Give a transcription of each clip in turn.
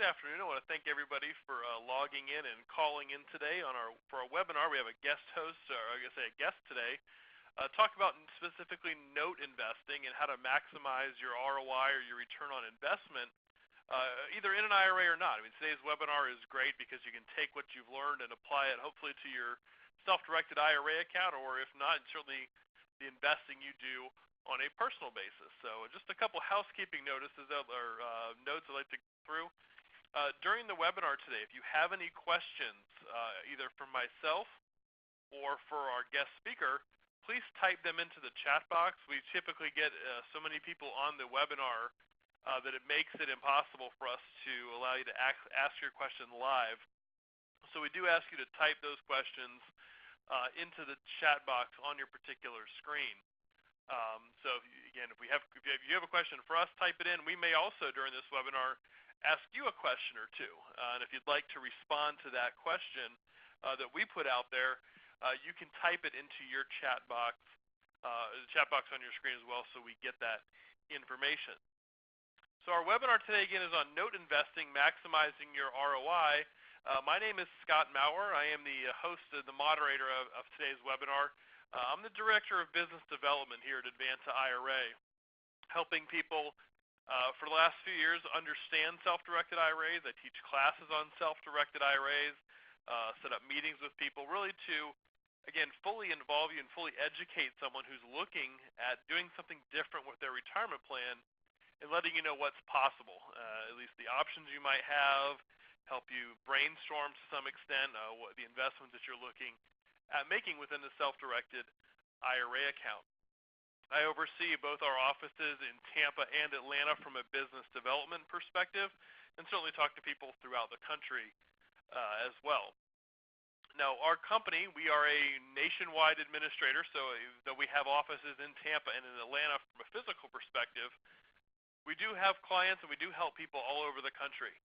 good afternoon. I want to thank everybody for logging in and calling in today for our webinar. We have a guest host, or I guess a guest today, talk about specifically note investing and how to maximize your ROI or your return on investment, either in an IRA or not. I mean, today's webinar is great because you can take what you've learned and apply it hopefully to your self-directed IRA account, or if not, certainly the investing you do on a personal basis. So just a couple housekeeping notices or notes I'd like to go through. During the webinar today, if you have any questions, either from myself or for our guest speaker, please type them into the chat box. We typically get so many people on the webinar that it makes it impossible for us to allow you to ask your question live. So we do ask you to type those questions into the chat box on your particular screen. So again, if you have a question for us, type it in. We may also during this webinar ask you a question or two, and if you'd like to respond to that question that we put out there, you can type it into your chat box on your screen as well, so we get that information. So our webinar today again is on note investing, maximizing your ROI. My name is Scott Maurer. I am the host and the moderator of today's webinar. I'm the Director of Business Development here at Advanta IRA, helping people for the last few years understand self-directed IRAs. I teach classes on self-directed IRAs, set up meetings with people, really to, again, fully involve you and fully educate someone who's looking at doing something different with their retirement plan and letting you know what's possible, at least the options you might have, help you brainstorm to some extent what the investments that you're looking at making within the self-directed IRA account. I oversee both our offices in Tampa and Atlanta from a business development perspective, and certainly talk to people throughout the country as well. Now, our company, we are a nationwide administrator, so though we have offices in Tampa and in Atlanta from a physical perspective, we do have clients and we do help people all over the country.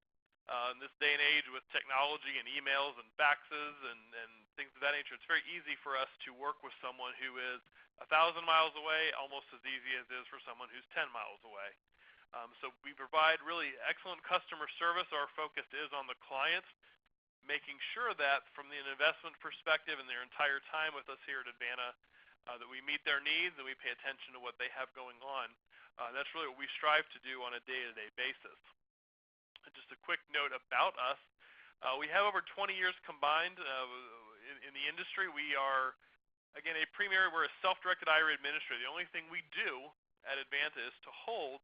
In this day and age with technology and emails and faxes and things of that nature, it's very easy for us to work with someone who is 1,000 miles away, almost as easy as it is for someone who's 10 miles away. So we provide really excellent customer service. Our focus is on the clients, making sure that from the investment perspective and their entire time with us here at Advanta, that we meet their needs and we pay attention to what they have going on. That's really what we strive to do on a day-to-day basis. Just a quick note about us. We have over 20 years combined in the industry. We are, again, we're a self-directed IRA administrator. The only thing we do at Advanta is to hold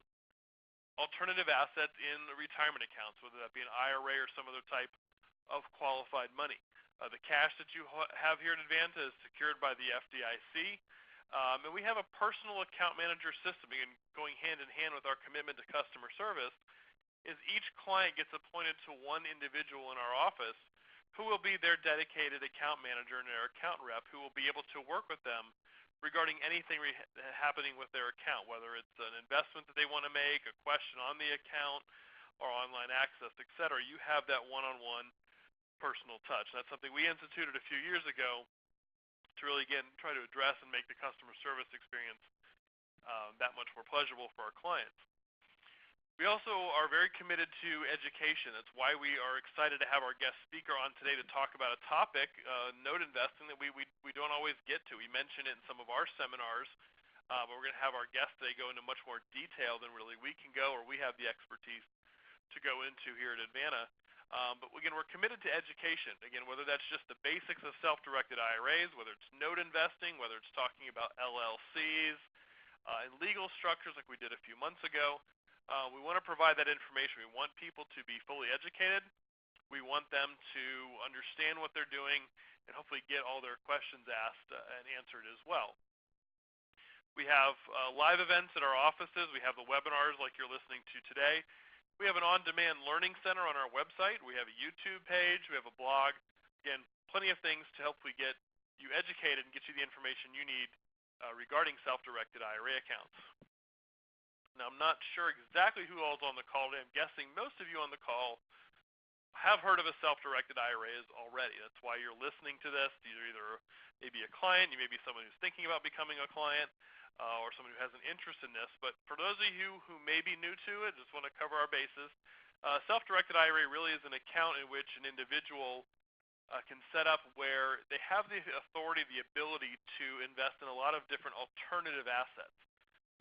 alternative assets in retirement accounts, whether that be an IRA or some other type of qualified money. The cash that you have here at Advanta is secured by the FDIC. And we have a personal account manager system, again, going hand in hand with our commitment to customer service, is each client gets appointed to one individual in our office who will be their dedicated account manager and their account rep who will be able to work with them regarding anything happening with their account, whether it's an investment that they want to make, a question on the account, or online access, etc. You have that one-on-one personal touch. That's something we instituted a few years ago to really, again, try to address and make the customer service experience that much more pleasurable for our clients. We also are very committed to education. That's why we are excited to have our guest speaker on today to talk about a topic, note investing, that we don't always get to. We mention it in some of our seminars, but we're going to have our guest today go into much more detail than really we can go or we have the expertise to go into here at Advanta. But again, we're committed to education. Again, whether that's just the basics of self-directed IRAs, whether it's note investing, whether it's talking about LLCs, and legal structures like we did a few months ago. We want to provide that information. We want people to be fully educated. We want them to understand what they're doing and hopefully get all their questions asked and answered as well. We have live events at our offices. We have the webinars like you're listening to today. We have an on-demand learning center on our website. We have a YouTube page. We have a blog. Again, plenty of things to help get you educated and get you the information you need regarding self-directed IRA accounts. Now, I'm not sure exactly who all is on the call today. I'm guessing most of you on the call have heard of a self-directed IRAs already. That's why you're listening to this. You're either maybe a client, you may be someone who's thinking about becoming a client, or someone who has an interest in this. But for those of you who may be new to it, just want to cover our bases. Self-directed IRA really is an account in which an individual can set up where they have the authority, the ability to invest in a lot of different alternative assets.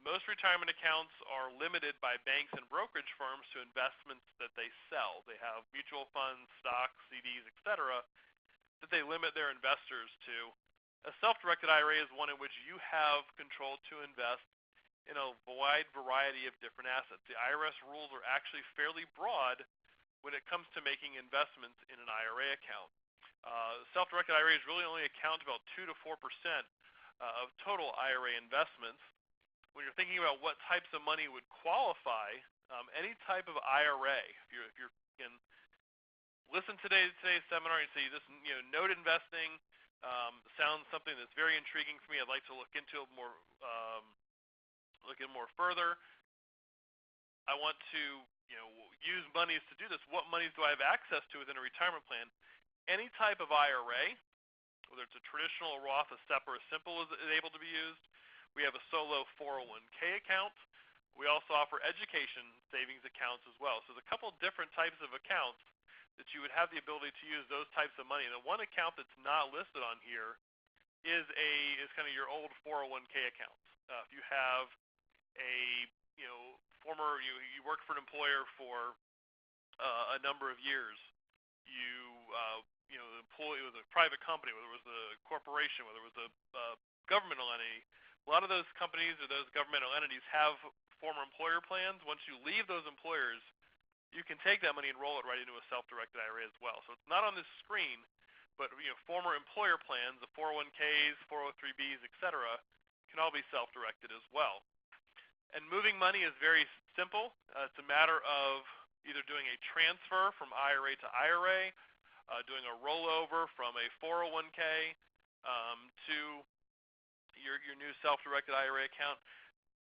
Most retirement accounts are limited by banks and brokerage firms to investments that they sell. They have mutual funds, stocks, CDs, etc., that they limit their investors to. A self-directed IRA is one in which you have control to invest in a wide variety of different assets. The IRS rules are actually fairly broad when it comes to making investments in an IRA account. Self-directed IRAs really only account about 2 to 4% of total IRA investments. When you're thinking about what types of money would qualify, any type of IRA, if you're again, listen to today's seminar and see this, note investing sounds something that's very intriguing for me. I'd like to look into it more, more further. I want to, use monies to do this. What monies do I have access to within a retirement plan? Any type of IRA, whether it's a traditional Roth, a SEP, or a simple is able to be used. We have a solo 401k account. We also offer education savings accounts as well. So there's a couple different types of accounts that you would have the ability to use those types of money. And the one account that's not listed on here is kind of your old 401k accounts. If you have a former you worked for an employer for a number of years, employee was a private company, whether it was a corporation, whether it was a governmental entity. A lot of those companies or those governmental entities have former employer plans. Once you leave those employers, you can take that money and roll it right into a self-directed IRA as well. So it's not on this screen, but former employer plans, the 401ks, 403bs, etc., can all be self-directed as well. And moving money is very simple. It's a matter of either doing a transfer from IRA to IRA, doing a rollover from a 401k to your new self-directed IRA account.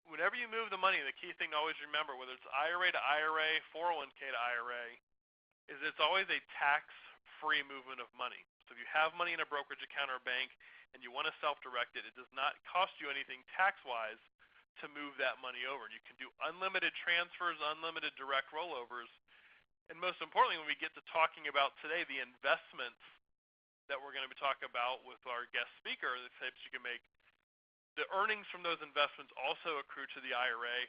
Whenever you move the money, the key thing to always remember, whether it's IRA to IRA, 401k to IRA, is it's always a tax-free movement of money. So if you have money in a brokerage account or a bank and you want to self-direct it, it does not cost you anything tax-wise to move that money over. And you can do unlimited transfers, unlimited direct rollovers. And most importantly, when we get to talking about today, the investments that we're going to be talking about with our guest speaker, the types you can make, the earnings from those investments also accrue to the IRA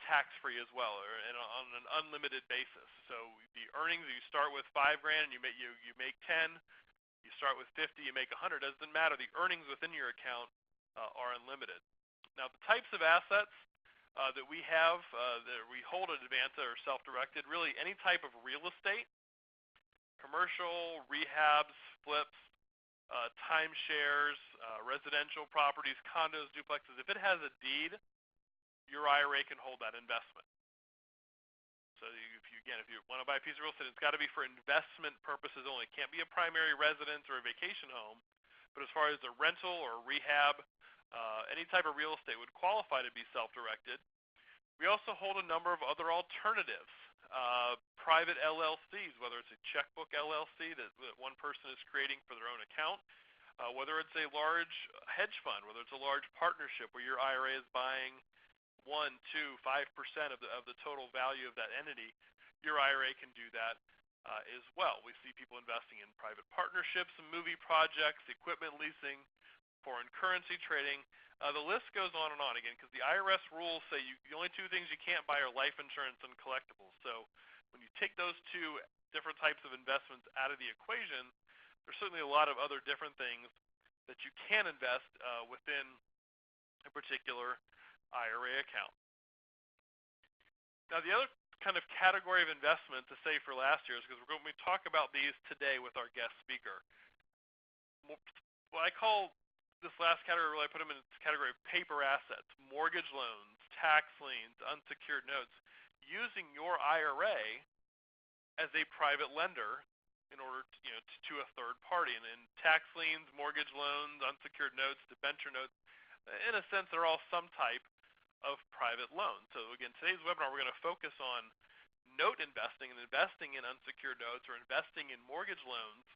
tax-free as well, and on an unlimited basis. So the earnings, you start with $5,000 and you make 10, you start with 50, you make 100. Doesn't matter. The earnings within your account are unlimited. Now, the types of assets that we have that we hold at Advanta are self-directed. Really, any type of real estate, commercial, rehabs, flips, timeshares, residential properties, condos, duplexes. If it has a deed, your IRA can hold that investment. So if you want to buy a piece of real estate, it's got to be for investment purposes only. It can't be a primary residence or a vacation home. But as far as a rental or a rehab, any type of real estate would qualify to be self-directed. We also hold a number of other alternatives. Private LLCs, whether it's a checkbook LLC that one person is creating for their own account, whether it's a large hedge fund, whether it's a large partnership where your IRA is buying 1, 2, 5% of the total value of that entity, your IRA can do that as well. We see people investing in private partnerships, movie projects, equipment leasing, foreign currency trading. The list goes on and on, again, because the IRS rules say the only two things you can't buy are life insurance and collectibles. So when you take those two different types of investments out of the equation, there's certainly a lot of other different things that you can invest within a particular IRA account. Now, the other kind of category of investment to save for last year is because we're going to talk about these today with our guest speaker. What I call this last category, really I put them in this category of paper assets, mortgage loans, tax liens, unsecured notes, using your IRA as a private lender in order to a third party. And tax liens, mortgage loans, unsecured notes, debenture notes, in a sense, they're all some type of private loan. So again, today's webinar, we're going to focus on note investing and investing in unsecured notes or investing in mortgage loans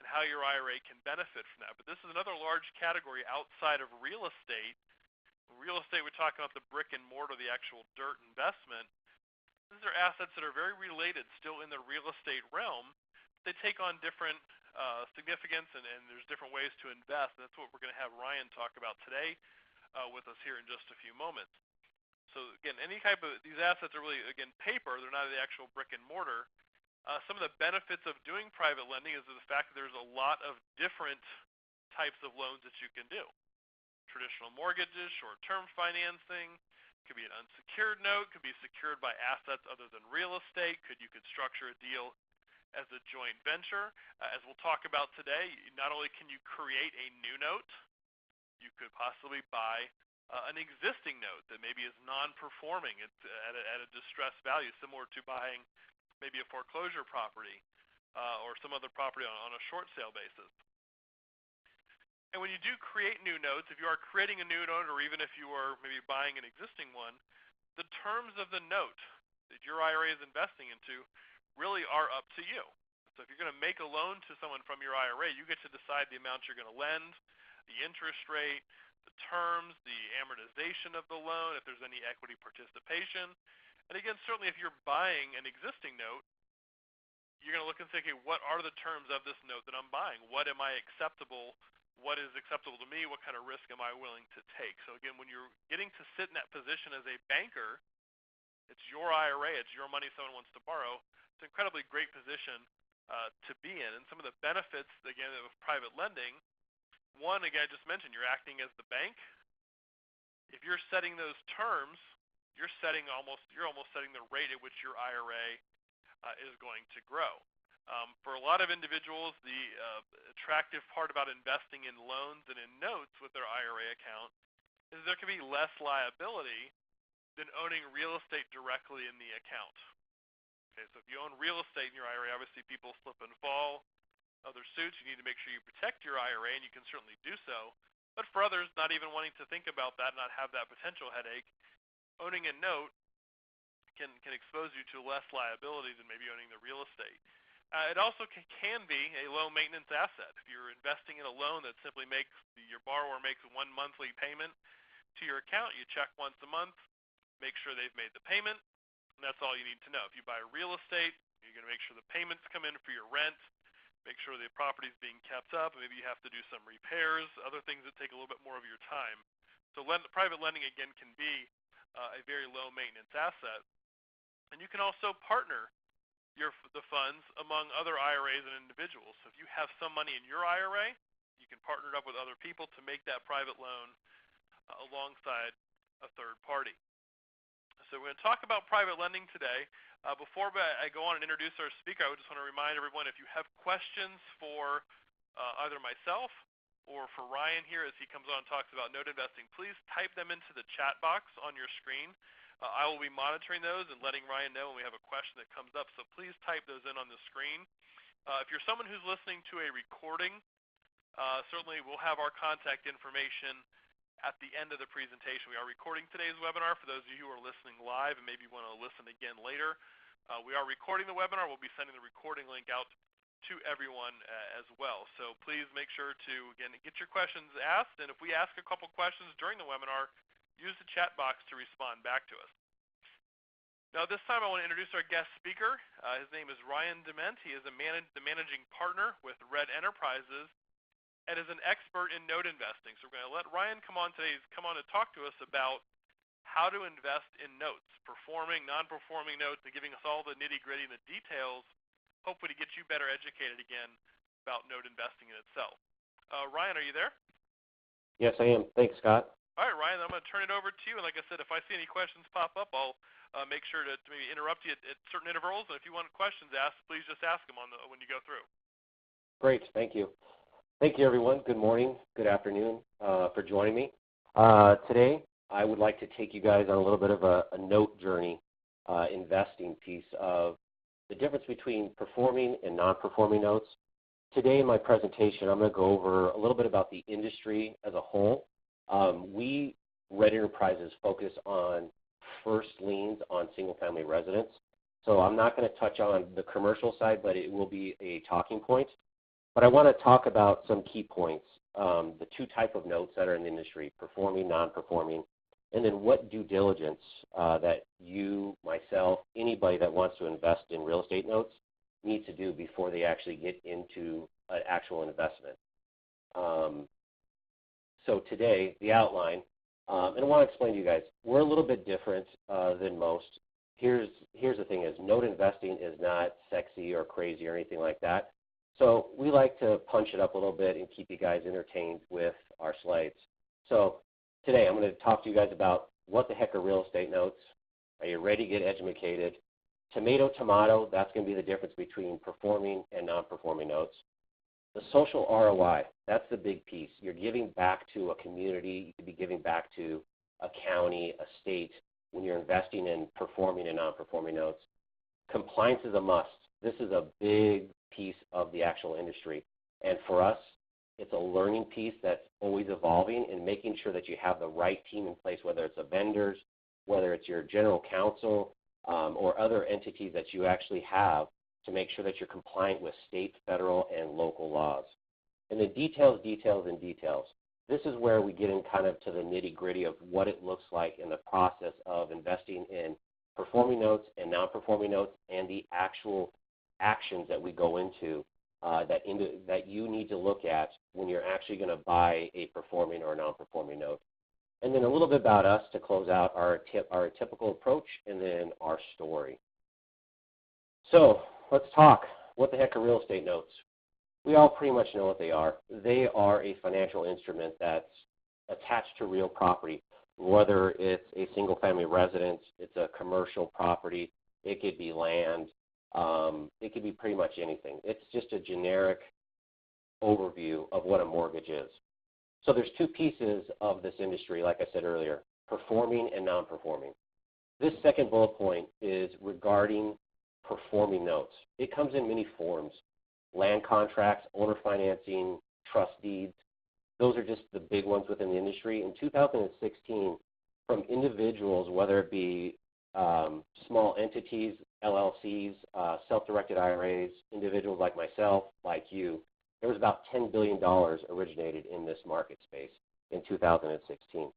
and how your IRA can benefit from that. But this is another large category outside of real estate. Real estate, we're talking about the brick and mortar, the actual dirt investment. These are assets that are very related, still in the real estate realm. They take on different significance, and there's different ways to invest. And that's what we're going to have Ryan talk about today with us here in just a few moments. So again, any type of these assets are really, again, paper. They're not the actual brick and mortar. Some of the benefits of doing private lending is the fact that there's a lot of different types of loans that you can do. Traditional mortgages, short-term financing, could be an unsecured note, could be secured by assets other than real estate. You could structure a deal as a joint venture. As we'll talk about today, not only can you create a new note, you could possibly buy an existing note that maybe is non-performing. It's at a distressed value, similar to buying maybe a foreclosure property or some other property on a short sale basis. And when you do create new notes, if you are creating a new note, or even if you are maybe buying an existing one, the terms of the note that your IRA is investing into really are up to you. So if you're going to make a loan to someone from your IRA, you get to decide the amount you're going to lend, the interest rate, the terms, the amortization of the loan, if there's any equity participation. And again, certainly if you're buying an existing note, you're going to look and say, okay, what are the terms of this note that I'm buying? What am I acceptable? What is acceptable to me? What kind of risk am I willing to take? So again, when you're getting to sit in that position as a banker, it's your IRA, it's your money someone wants to borrow. It's an incredibly great position to be in. And some of the benefits, again, of private lending, one, again, I just mentioned, you're acting as the bank. If you're setting those terms, you're almost setting the rate at which your IRA is going to grow. For a lot of individuals, the attractive part about investing in loans and in notes with their IRA account is there can be less liability than owning real estate directly in the account. Okay, so if you own real estate in your IRA, obviously people slip and fall, other suits, you need to make sure you protect your IRA, and you can certainly do so. But for others, not even wanting to think about that, not have that potential headache, owning a note can expose you to less liability than maybe owning the real estate. It also can be a low maintenance asset. If you're investing in a loan that simply makes your borrower makes one monthly payment to your account, you check once a month, make sure they've made the payment, and that's all you need to know. If you buy real estate, you're going to make sure the payments come in for your rent, make sure the property is being kept up. Maybe you have to do some repairs, other things that take a little bit more of your time. So private lending, again, can be a very low maintenance asset. And you can also partner the funds among other IRAs and individuals. So if you have some money in your IRA, you can partner it up with other people to make that private loan alongside a third party. So we're going to talk about private lending today. Before I go on and introduce our speaker, I just want to remind everyone, if you have questions for either myself or for Ryan here as he comes on and talks about note investing, please type them into the chat box on your screen. I will be monitoring those and letting Ryan know when we have a question that comes up, so please type those in on the screen. If you're someone who's listening to a recording, certainly we'll have our contact information at the end of the presentation. We are recording today's webinar for those of you who are listening live and maybe want to listen again later. We are recording the webinar. We'll be sending the recording link out to everyone as well. So please make sure to, again, get your questions asked, and if we ask a couple questions during the webinar, use the chat box to respond back to us. Now this time I want to introduce our guest speaker. His name is Ryan DeMent. He is the managing partner with Red Enterprises and is an expert in note investing. So we're going to let Ryan come on to talk to us about how to invest in notes, performing, non-performing notes, and giving us all the nitty-gritty and the details, hopefully to get you better educated again about note investing in itself. Ryan, are you there? Yes, I am. Thanks, Scott. All right, Ryan, I'm going to turn it over to you. And like I said, if I see any questions pop up, I'll make sure to maybe interrupt you at certain intervals. And if you want questions asked, please just ask them when you go through. Great. Thank you. Thank you, everyone. Good morning, good afternoon for joining me. Today, I would like to take you guys on a little bit of a note journey, investing piece of the difference between performing and non-performing notes. Today in my presentation, I'm going to go over a little bit about the industry as a whole. We, Red Enterprises, focus on first liens on single-family residence. So I'm not going to touch on the commercial side, but it will be a talking point. But I want to talk about some key points, the two types of notes that are in the industry, performing, non-performing, and then what due diligence that you, myself, anybody that wants to invest in real estate notes needs to do before they actually get into an actual investment. So today, the outline, and I want to explain to you guys, we're a little bit different than most. Here's the thing is, note investing is not sexy or crazy or anything like that. So we like to punch it up a little bit and keep you guys entertained with our slides. So today I'm going to talk to you guys about what the heck are real estate notes. Are you ready to get edumacated? Tomato, that's going to be the difference between performing and non-performing notes. The social ROI, that's the big piece. You're giving back to a community. You could be giving back to a county, a state, when you're investing in performing and non-performing notes. Compliance is a must. This is a big piece of the actual industry. And for us, it's a learning piece that's always evolving and making sure that you have the right team in place, whether it's the vendors, whether it's your general counsel, or other entities that you actually have to make sure that you're compliant with state, federal, and local laws. And the details. This is where we get in kind of to the nitty-gritty of what it looks like in the process of investing in performing notes and non-performing notes, and the actual actions that we go into that you need to look at when you're actually going to buy a performing or non-performing note. And then a little bit about us to close out our typical approach, and then our story. So let's talk. What the heck are real estate notes? We all pretty much know what they are. They are a financial instrument that's attached to real property, whether it's a single-family residence, it's a commercial property, it could be land, it could be pretty much anything. It's just a generic overview of what a mortgage is. So there's two pieces of this industry, like I said earlier, performing and non-performing. This second bullet point is regarding performing notes. It comes in many forms: land contracts, owner financing, trust deeds. Those are just the big ones within the industry. In 2016, from individuals, whether it be small entities, LLCs, self-directed IRAs, individuals like myself, like you, there was about $10 billion originated in this market space in 2016.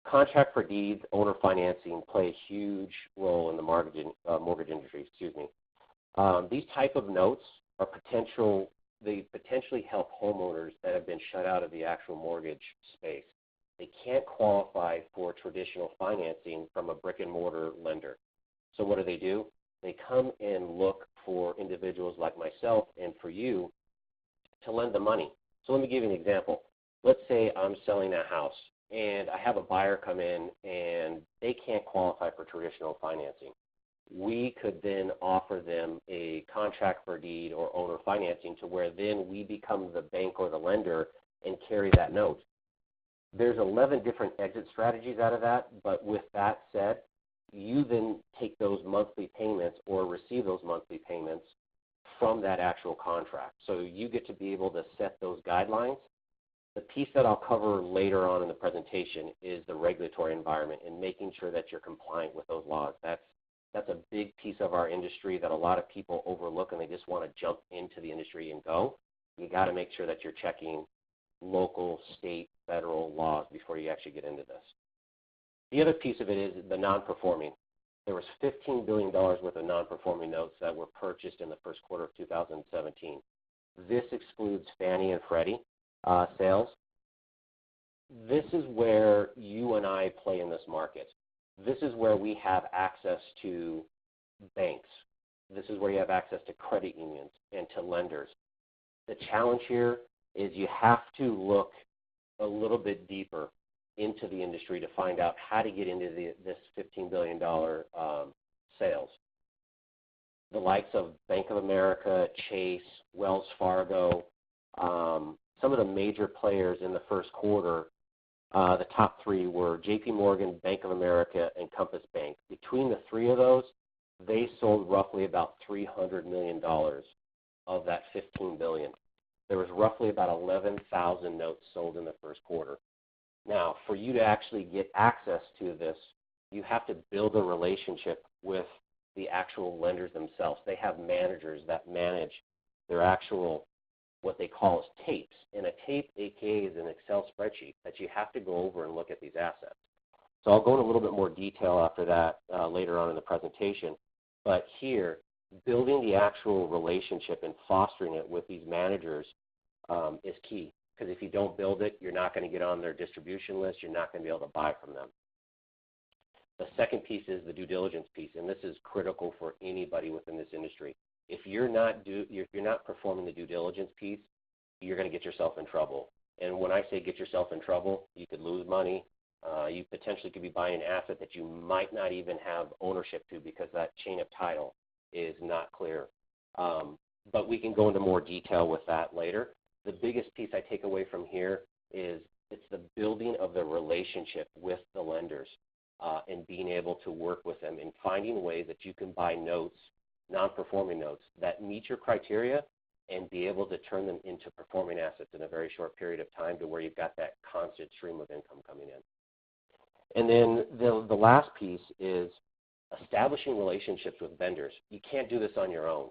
Contract for deeds, owner financing play a huge role in the mortgage industry. These type of notes are they potentially help homeowners that have been shut out of the actual mortgage space. They can't qualify for traditional financing from a brick and mortar lender. So what do? They come and look for individuals like myself and for you to lend the money. So let me give you an example. Let's say I'm selling a house and I have a buyer come in and they can't qualify for traditional financing. We could then offer them a contract for deed or owner financing, to where then we become the bank or the lender and carry that note. There's 11 different exit strategies out of that, but with that said, you then take those monthly payments or receive those monthly payments from that actual contract. So you get to be able to set those guidelines. The piece that I'll cover later on in the presentation is the regulatory environment and making sure that you're compliant with those laws. That's a big piece of our industry that a lot of people overlook, and they just want to jump into the industry and go. You got to make sure that you're checking local, state, federal laws before you actually get into this. The other piece of it is the non-performing. There was $15 billion worth of non-performing notes that were purchased in the first quarter of 2017. This excludes Fannie and Freddie sales. This is where you and I play in this market. This is where we have access to banks. This is where you have access to credit unions and to lenders. The challenge here is you have to look a little bit deeper into the industry to find out how to get into this $15 billion sales. The likes of Bank of America, Chase, Wells Fargo, some of the major players in the first quarter, the top three were JP Morgan, Bank of America, and Compass Bank. Between the three of those, they sold roughly about $300 million of that $15 billion. There was roughly about 11,000 notes sold in the first quarter. Now, for you to actually get access to this, you have to build a relationship with the actual lenders themselves. They have managers that manage their actual, what they call as tapes. And a tape, aka, is an Excel spreadsheet that you have to go over and look at these assets. So I'll go into a little bit more detail after that later on in the presentation. But here, building the actual relationship and fostering it with these managers is key. Because if you don't build it, you're not going to get on their distribution list. You're not going to be able to buy from them. The second piece is the due diligence piece, and this is critical for anybody within this industry. If you're not performing the due diligence piece, you're going to get yourself in trouble. And when I say get yourself in trouble, you could lose money. You potentially could be buying an asset that you might not even have ownership to because that chain of title is not clear. But we can go into more detail with that later. The biggest piece I take away from here is it's the building of the relationship with the lenders and being able to work with them and finding ways that you can buy notes, non-performing notes, that meet your criteria and be able to turn them into performing assets in a very short period of time to where you've got that constant stream of income coming in. And then the last piece is establishing relationships with vendors. You can't do this on your own.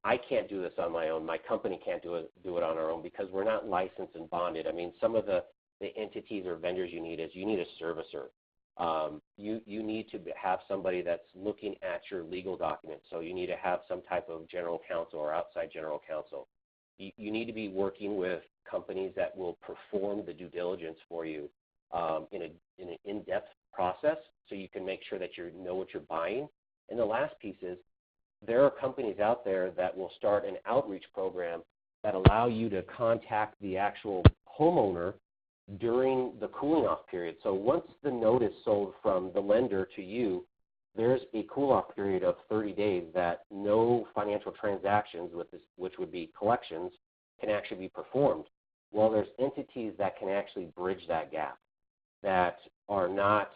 I can't do this on my own. My company can't do it on our own because we're not licensed and bonded. I mean, some of the entities or vendors you need a servicer. You need to have somebody that's looking at your legal documents. So you need to have some type of general counsel or outside general counsel. You need to be working with companies that will perform the due diligence for you in an in-depth process so you can make sure that you know what you're buying. And the last piece is there are companies out there that will start an outreach program that allow you to contact the actual homeowner during the cooling off period. So once the note is sold from the lender to you, there's a cool off period of 30 days that no financial transactions, which would be collections, can actually be performed. Well, there's entities that can actually bridge that gap that are not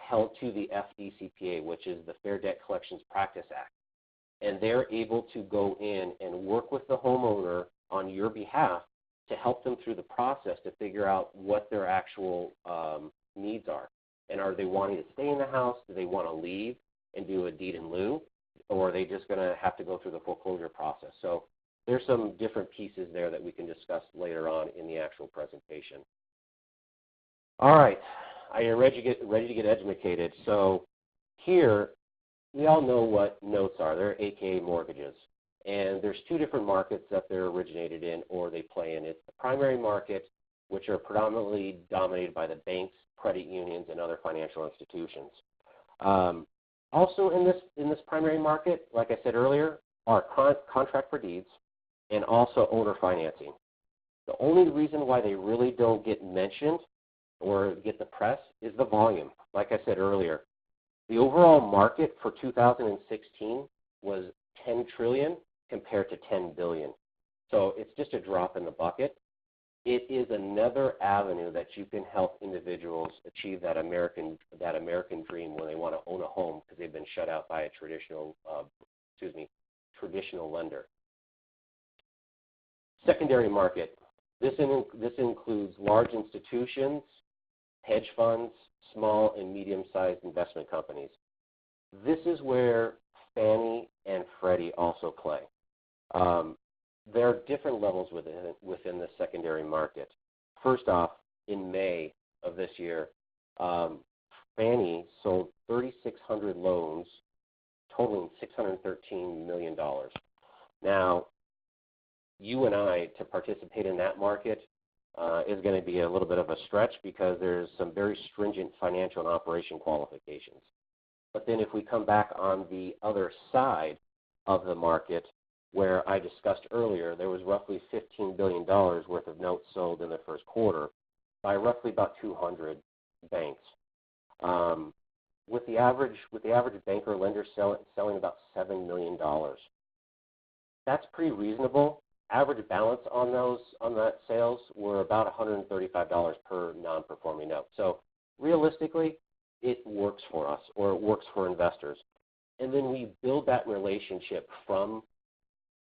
held to the FDCPA, which is the Fair Debt Collections Practice Act. And they're able to go in and work with the homeowner on your behalf to help them through the process to figure out what their actual needs are. And are they wanting to stay in the house? Do they want to leave and do a deed in lieu? Or are they just going to have to go through the foreclosure process? So there's some different pieces there that we can discuss later on in the actual presentation. All right, are you ready to get edumacated? So here, we all know what notes are. They're AKA mortgages. And there's two different markets that they're originated in or they play in. It's the primary market, which are predominantly dominated by the banks, credit unions, and other financial institutions. Also in this primary market, like I said earlier, are contract for deeds and also owner financing. The only reason why they really don't get mentioned or get the press is the volume. Like I said earlier, the overall market for 2016 was $10 trillion compared to $10 billion. So it's just a drop in the bucket. It is another avenue that you can help individuals achieve that American dream when they want to own a home because they've been shut out by a traditional lender. Secondary market. This includes large institutions, hedge funds, small and medium-sized investment companies. This is where Fannie and Freddie also play. There are different levels within the secondary market. First off, in May of this year, Fannie sold 3,600 loans totaling $613 million. Now, you and I, to participate in that market, is going to be a little bit of a stretch because there's some very stringent financial and operation qualifications. But then if we come back on the other side of the market, where I discussed earlier, there was roughly $15 billion worth of notes sold in the first quarter by roughly about 200 banks. With the average bank or lender selling about $7 million. That's pretty reasonable. Average balance on that sales were about $135 per non-performing note. So realistically, it works for us, or it works for investors. And then we build that relationship from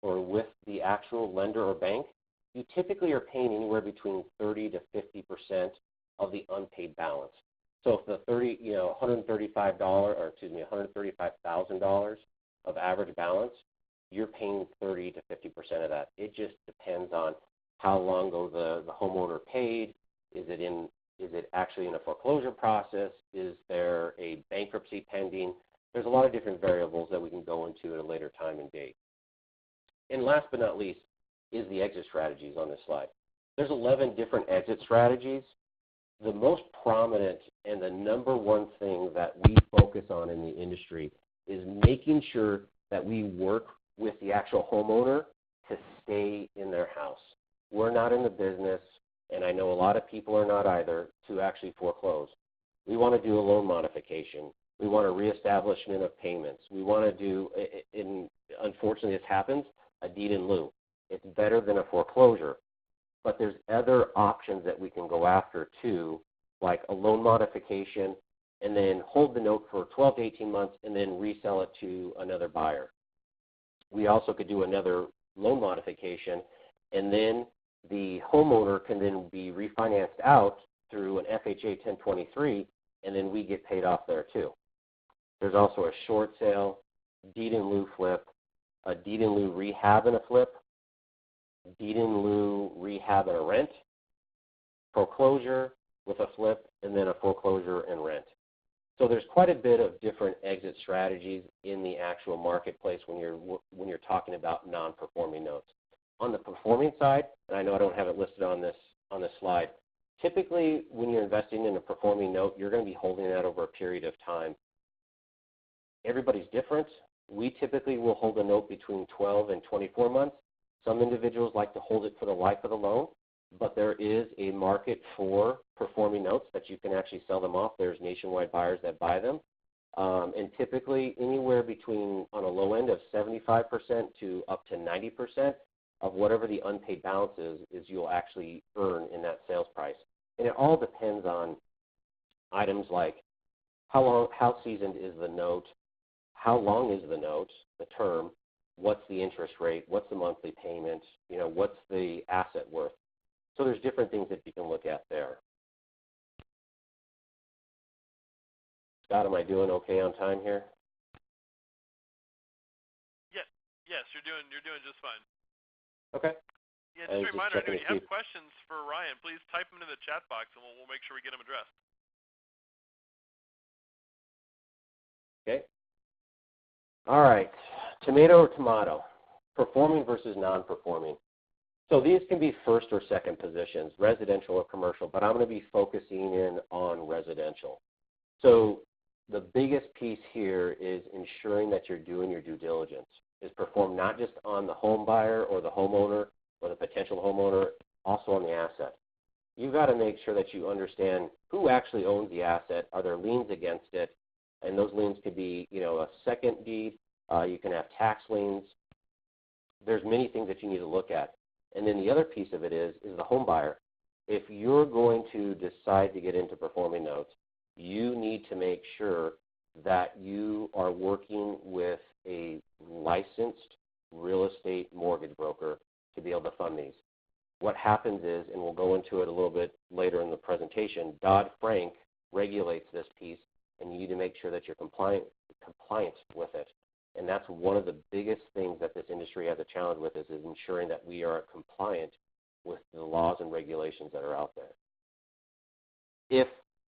or with the actual lender or bank. You typically are paying anywhere between 30 to 50% of the unpaid balance. So if the $135,000 of average balance, you're paying 30 to 50% of that. It just depends on how long ago the homeowner paid. Is it in Is it actually in a foreclosure process? Is there a bankruptcy pending? There's a lot of different variables that we can go into at a later time and date. And last but not least is the exit strategies on this slide. There's 11 different exit strategies. The most prominent and the number one thing that we focus on in the industry is making sure that we work with the actual homeowner to stay in their house. We're not in the business, and I know a lot of people are not either, to actually foreclose. We want to do a loan modification. We want a reestablishment of payments. We want to do, and unfortunately this happens, a deed in lieu. It's better than a foreclosure. But there's other options that we can go after too, like a loan modification, and then hold the note for 12 to 18 months and then resell it to another buyer. We also could do another loan modification, and then the homeowner can then be refinanced out through an FHA 1023, and then we get paid off there too. There's also a short sale, deed in lieu flip, a deed in lieu rehab and a flip, deed in lieu rehab and a rent, foreclosure with a flip, and then a foreclosure and rent. So there's quite a bit of different exit strategies in the actual marketplace when you're talking about non-performing notes. On the performing side, and I know I don't have it listed on this slide, typically when you're investing in a performing note, you're going to be holding that over a period of time. Everybody's different. We typically will hold a note between 12 and 24 months. Some individuals like to hold it for the life of the loan, but there is a market for performing notes that you can actually sell them off. There's nationwide buyers that buy them. And typically anywhere between, on a low end, of 75% to up to 90% of whatever the unpaid balance is you'll actually earn in that sales price. And it all depends on items like how seasoned is the note, how long is the note, the term, what's the interest rate, what's the monthly payment, what's the asset worth. So there's different things that you can look at there. Scott, am I doing okay on time here? Yes, you're doing just fine. Okay. Yeah, just a reminder, if you have questions for Ryan, please type them into the chat box, and we'll make sure we get them addressed. Okay. All right. Tomato or tomato, performing versus non-performing. So these can be first or second positions, residential or commercial, but I'm going to be focusing in on residential. So the biggest piece here is ensuring that you're doing your due diligence. Is performed not just on the home buyer or the homeowner or the potential homeowner, also on the asset. You've got to make sure that you understand who actually owns the asset. Are there liens against it? And those liens could be, a second deed. You can have tax liens. There's many things that you need to look at. And then the other piece of it is the home buyer. If you're going to decide to get into performing notes, you need to make sure that you are working with a licensed real estate mortgage broker to be able to fund these. What happens is, and we'll go into it a little bit later in the presentation, Dodd-Frank regulates this piece, and you need to make sure that you're compliant with it. And that's one of the biggest things that this industry has a challenge with is ensuring that we are compliant with the laws and regulations that are out there.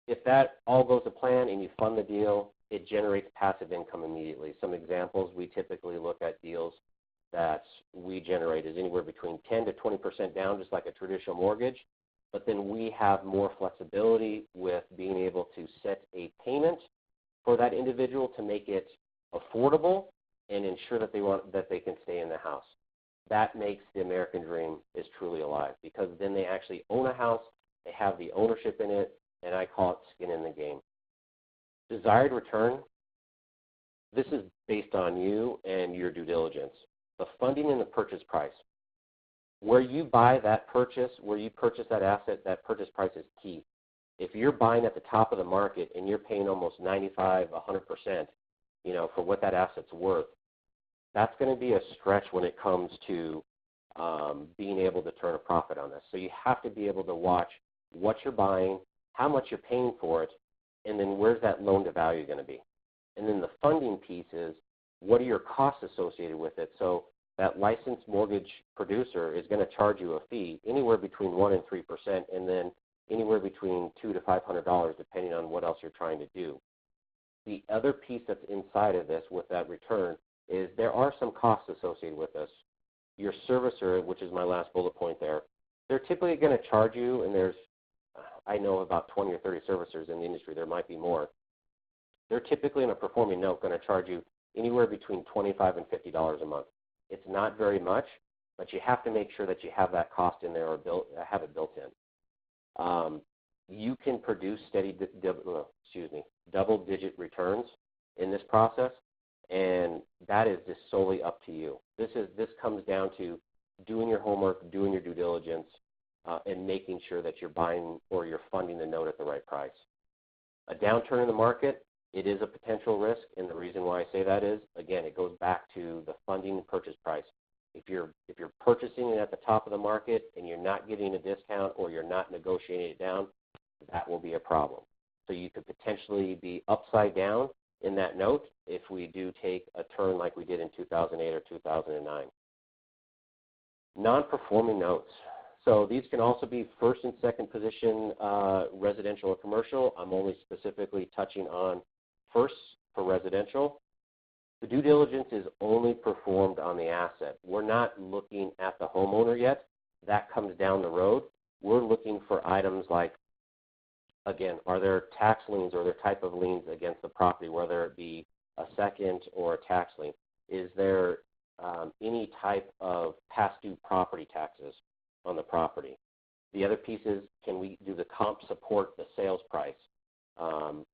If that all goes to plan and you fund the deal, it generates passive income immediately. Some examples, we typically look at deals that we generate is anywhere between 10 to 20% down, just like a traditional mortgage. But then we have more flexibility with being able to set a payment for that individual to make it affordable and ensure that they can stay in the house. That makes the American dream is truly alive, because then they actually own a house, they have the ownership in it, and I call it skin in the game. Desired return, this is based on you and your due diligence. The funding and the purchase price. Where you buy that purchase, where you purchase that asset, that purchase price is key. If you're buying at the top of the market and you're paying almost 95, 100%, for what that asset's worth, that's going to be a stretch when it comes to being able to turn a profit on this. So you have to be able to watch what you're buying, how much you're paying for it, and then where's that loan to value going to be. And then the funding piece is, what are your costs associated with it? So that licensed mortgage producer is going to charge you a fee anywhere between 1% and 3%, and then anywhere between $200 to $500, depending on what else you're trying to do. The other piece that's inside of this with that return is there are some costs associated with this. Your servicer, which is my last bullet point there, they're typically going to charge you, and I know about 20 or 30 servicers in the industry, there might be more. They're typically in a performing note going to charge you anywhere between $25 and $50 a month. It's not very much, but you have to make sure that you have that cost in there or have it built in. You can produce double-digit returns in this process, and that is just solely up to you. This comes down to doing your homework, doing your due diligence, and making sure that you're buying or you're funding the note at the right price. A downturn in the market, it is a potential risk, and the reason why I say that is, again, it goes back to the funding and purchase price. If you're purchasing it at the top of the market and you're not getting a discount or you're not negotiating it down, that will be a problem. So you could potentially be upside down in that note if we do take a turn like we did in 2008 or 2009. Non-performing notes. So these can also be first and second position residential or commercial. I'm only specifically touching on first for residential. The due diligence is only performed on the asset. We're not looking at the homeowner yet. That comes down the road. We're looking for items like, again, are there tax liens or other type of liens against the property, whether it be a second or a tax lien? Is there any type of past due property taxes on the property? The other piece is, can we do the comp support the sales price?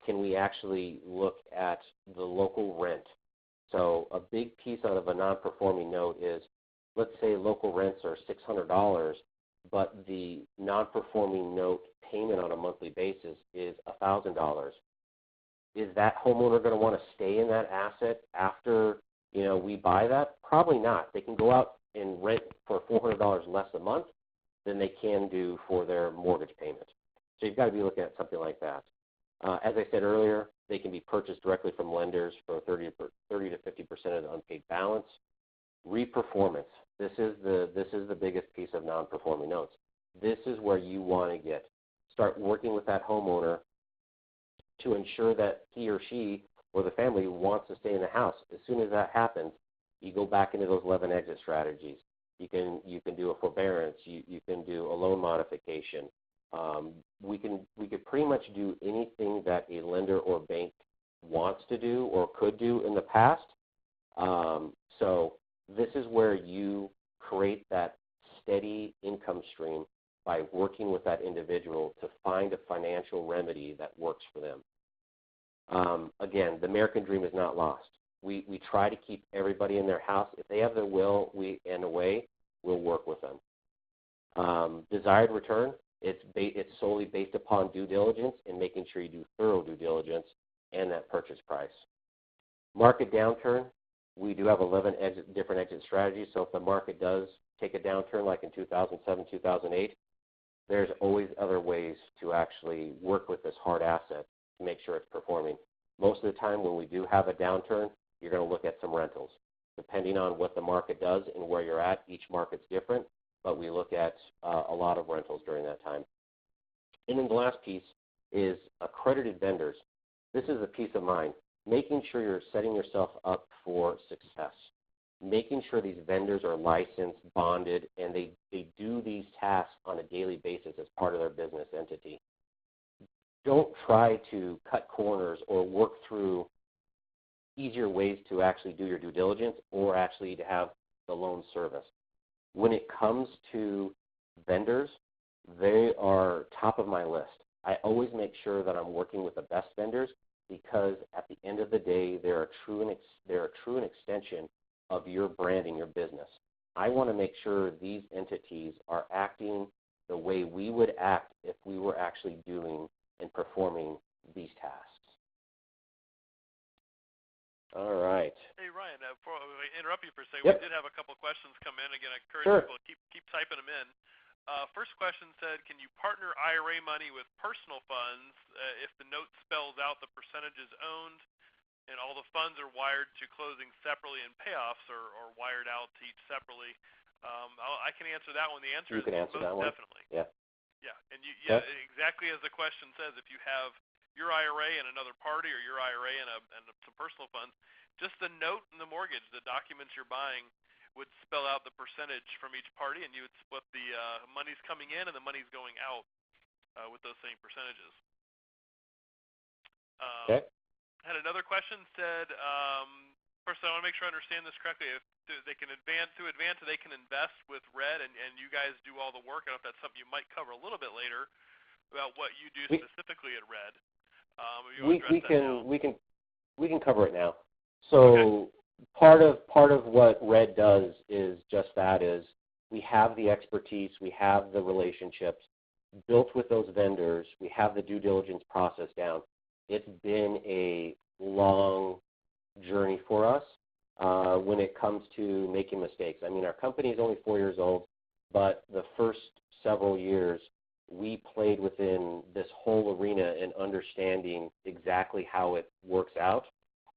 Can we actually look at the local rent? So a big piece out of a non-performing note is, let's say local rents are $600, but the non-performing note payment on a monthly basis is $1,000. Is that homeowner going to want to stay in that asset after we buy that? Probably not. They can go out and rent for $400 less a month than they can do for their mortgage payment. So you've got to be looking at something like that. As I said earlier, they can be purchased directly from lenders for 30 to 50% of the unpaid balance. Reperformance. This is the biggest piece of non-performing notes. This is where you want to start working with that homeowner to ensure that he or she or the family wants to stay in the house. As soon as that happens, you go back into those 11 exit strategies. You can do a forbearance. You can do a loan modification. We could pretty much do anything that a lender or bank wants to do or could do in the past. So this is where you create that steady income stream by working with that individual to find a financial remedy that works for them. Again, the American dream is not lost. We try to keep everybody in their house. If they have their will and a way, we'll work with them. Desired return, it's solely based upon due diligence and making sure you do thorough due diligence and that purchase price. Market downturn, we do have 11 different exit strategies. So if the market does take a downturn like in 2007, 2008, there's always other ways to actually work with this hard asset to make sure it's performing. Most of the time when we do have a downturn, you're going to look at some rentals. Depending on what the market does and where you're at, each market's different, but we look at a lot of rentals during that time. And then the last piece is accredited vendors. This is a peace of mind, making sure you're setting yourself up for success, making sure these vendors are licensed, bonded, and they do these tasks on a daily basis as part of their business entity. Don't try to cut corners or work through easier ways to actually do your due diligence or actually to have the loan service. When it comes to vendors, they are top of my list. I always make sure that I'm working with the best vendors because at the end of the day, they're a true extension of your brand and your business. I want to make sure these entities are acting the way we would act if we were actually doing and performing these tasks. All right. Hey, Ryan, before I interrupt you for a second, Yep. we did have a couple questions come in. Again, I encourage Sure. people to keep typing them in. First question said, can you partner IRA money with personal funds if the note spells out the percentages owned and all the funds are wired to closing separately and payoffs are wired out to each separately? I can answer that one. The answer You is can answer most that one. definitely. Yeah. Yeah, and Okay? exactly as the question says, if you have your IRA and another party, or your IRA and some personal funds, just the note and the mortgage, the documents you're buying, would spell out the percentage from each party, and you would split the monies coming in and the monies going out with those same percentages. Okay? Had another question, said, first I want to make sure I understand this correctly. If they can advance they can invest with Red, and you guys do all the work. I don't know if that's something you might cover a little bit later about what you do We, specifically at Red. You we, want to we, address that can, now? we can cover it now. Okay. So part of what Red does is just that, is we have the expertise, we have the relationships built with those vendors, we have the due diligence process down. It's been a long journey for us when it comes to making mistakes. I mean, our company is only 4 years old, but the first several years we played within this whole arena and understanding exactly how it works out.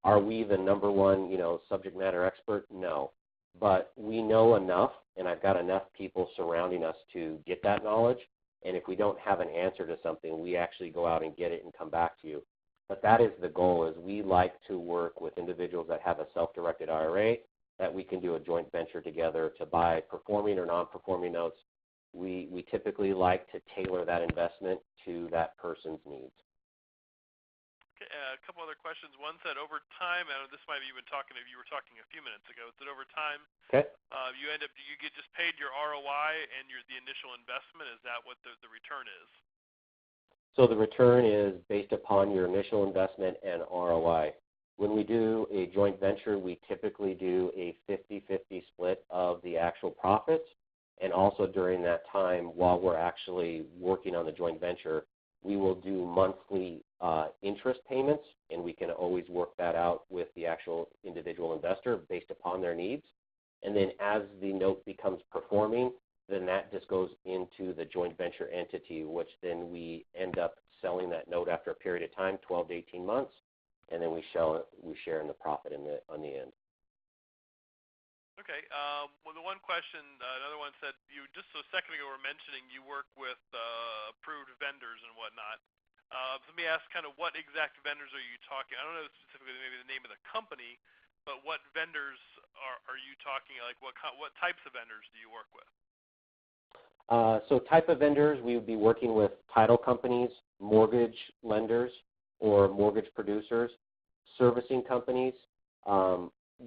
Are we the number one, subject matter expert? No. But we know enough, and I've got enough people surrounding us to get that knowledge. And if we don't have an answer to something, we actually go out and get it and come back to you. But that is the goal, is we like to work with individuals that have a self-directed IRA, that we can do a joint venture together to buy performing or non-performing notes. We typically like to tailor that investment to that person's needs. Okay, a couple other questions. One said, over time, and this might be you were talking a few minutes ago. It said, over time, Okay. you get just paid your ROI and the initial investment. Is that what the return is? So the return is based upon your initial investment and ROI. When we do a joint venture, we typically do a 50-50 split of the actual profits. And also during that time, while we're actually working on the joint venture, we will do monthly interest payments, and we can always work that out with the actual individual investor based upon their needs. And then as the note becomes performing, then that just goes into the joint venture entity, which then we end up selling that note after a period of time, 12 to 18 months, and then we share in the profit on the end. Okay. Well, the one question, another one said, you just a second ago were mentioning you work with approved vendors and whatnot. Let me ask, kind of what exact vendors are you talking? I don't know specifically maybe the name of the company, but what vendors are you talking? Like what types of vendors do you work with? So type of vendors, we would be working with title companies, mortgage lenders or mortgage producers, servicing companies.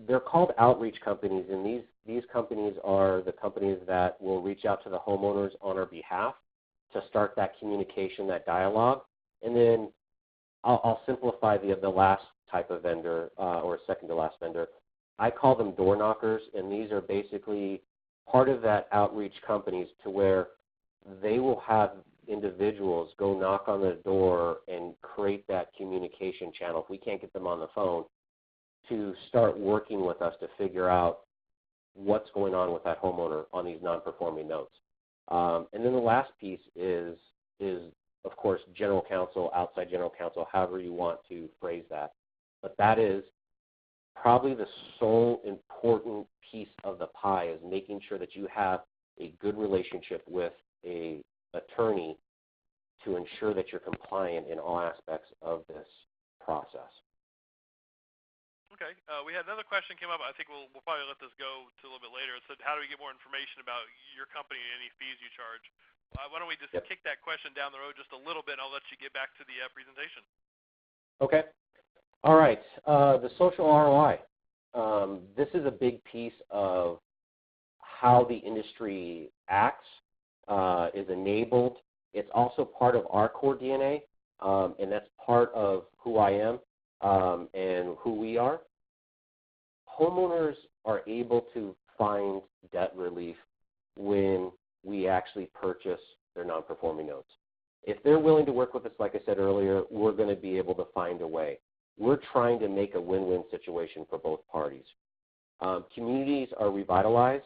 They're called outreach companies, and these companies are the companies that will reach out to the homeowners on our behalf to start that communication, that dialogue. And then I'll simplify the last type of vendor, or second to last vendor. I call them door knockers, and these are basically part of that outreach companies to where they will have individuals go knock on the door and create that communication channel. If we can't get them on the phone, to start working with us to figure out what's going on with that homeowner on these non-performing notes. And then the last piece is of course, general counsel, outside general counsel, however you want to phrase that. But that is probably the sole important piece of the pie, is making sure that you have a good relationship with an attorney to ensure that you're compliant in all aspects of this process. Okay. We had another question came up. I think we'll probably let this go to a little bit later. It said, how do we get more information about your company and any fees you charge? Why don't we just kick that question down the road just a little bit, and I'll let you get back to the presentation. Okay. All right. The social ROI. This is a big piece of how the industry acts, is enabled. It's also part of our core DNA, and that's part of who I am and who we are. Homeowners are able to find debt relief when we actually purchase their non-performing notes. If they're willing to work with us, like I said earlier, we're going to be able to find a way. We're trying to make a win-win situation for both parties. Communities are revitalized.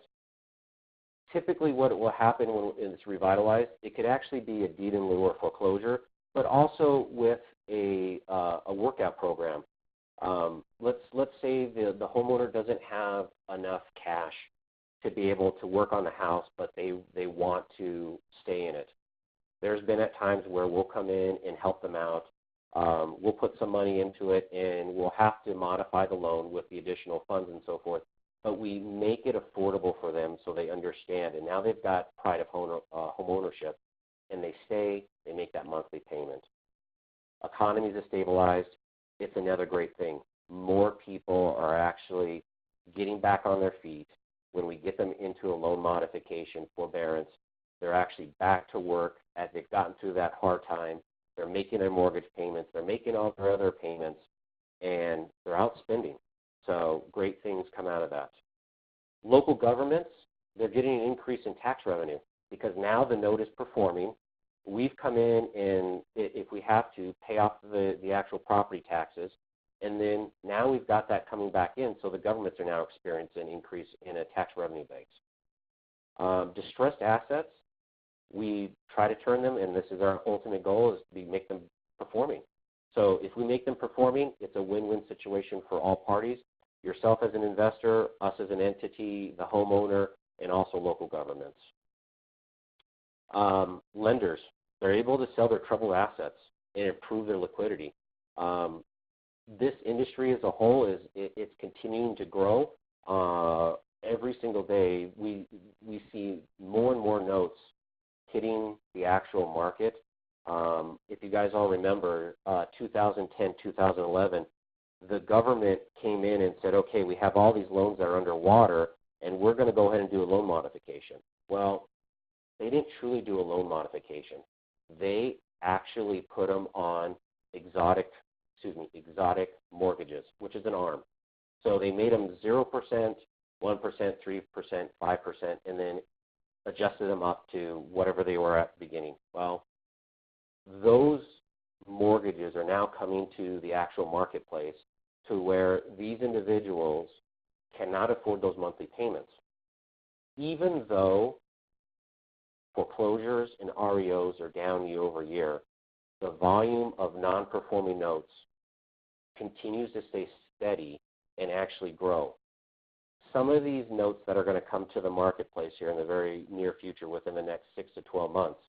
Typically what will happen when it's revitalized, it could actually be a deed in lieu or foreclosure, but also with a workout program. Let's say the homeowner doesn't have enough cash to be able to work on the house, but they want to stay in it. There's been at times where we'll come in and help them out. We'll put some money into it, and we'll have to modify the loan with the additional funds and so forth. But we make it affordable for them so they understand. And now they've got pride of home ownership, and they stay, they make that monthly payment. Economies are stabilized. It's another great thing. More people are actually getting back on their feet. When we get them into a loan modification, forbearance, they're actually back to work as they've gotten through that hard time. They're making their mortgage payments. They're making all their other payments, and they're out spending. So great things come out of that. Local governments, they're getting an increase in tax revenue because now the note is performing. We've come in and, if we have to, pay off the actual property taxes, and then now we've got that coming back in, so the governments are now experiencing an increase in a tax revenue base. Distressed assets, we try to turn them, and this is our ultimate goal, is to make them performing. So if we make them performing, it's a win-win situation for all parties, yourself as an investor, us as an entity, the homeowner, and also local governments. Lenders, they're able to sell their troubled assets and improve their liquidity. This industry as a whole it's continuing to grow. Every single day we see more and more notes hitting the actual market. If you guys all remember 2010, 2011, the government came in and said, okay, we have all these loans that are underwater, and we're going to go ahead and do a loan modification. Well, they didn't truly do a loan modification. They actually put them on exotic mortgages, which is an ARM. So they made them 0%, 1%, 3%, 5%, and then adjusted them up to whatever they were at the beginning. Well, those mortgages are now coming to the actual marketplace to where these individuals cannot afford those monthly payments. Even though foreclosures and REOs are down year over year, the volume of non-performing notes continues to stay steady and actually grow. Some of these notes that are going to come to the marketplace here in the very near future, within the next 6 to 12 months,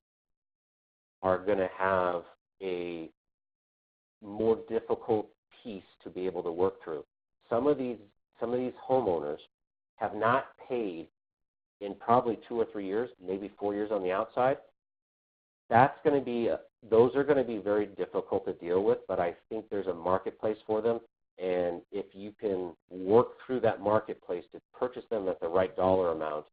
are going to have a more difficult piece to be able to work through. Some of these homeowners have not paid in probably 2 or 3 years, maybe 4 years on the outside. Those are going to be very difficult to deal with, but I think there's a marketplace for them. And if you can work through that marketplace to purchase them at the right dollar amount,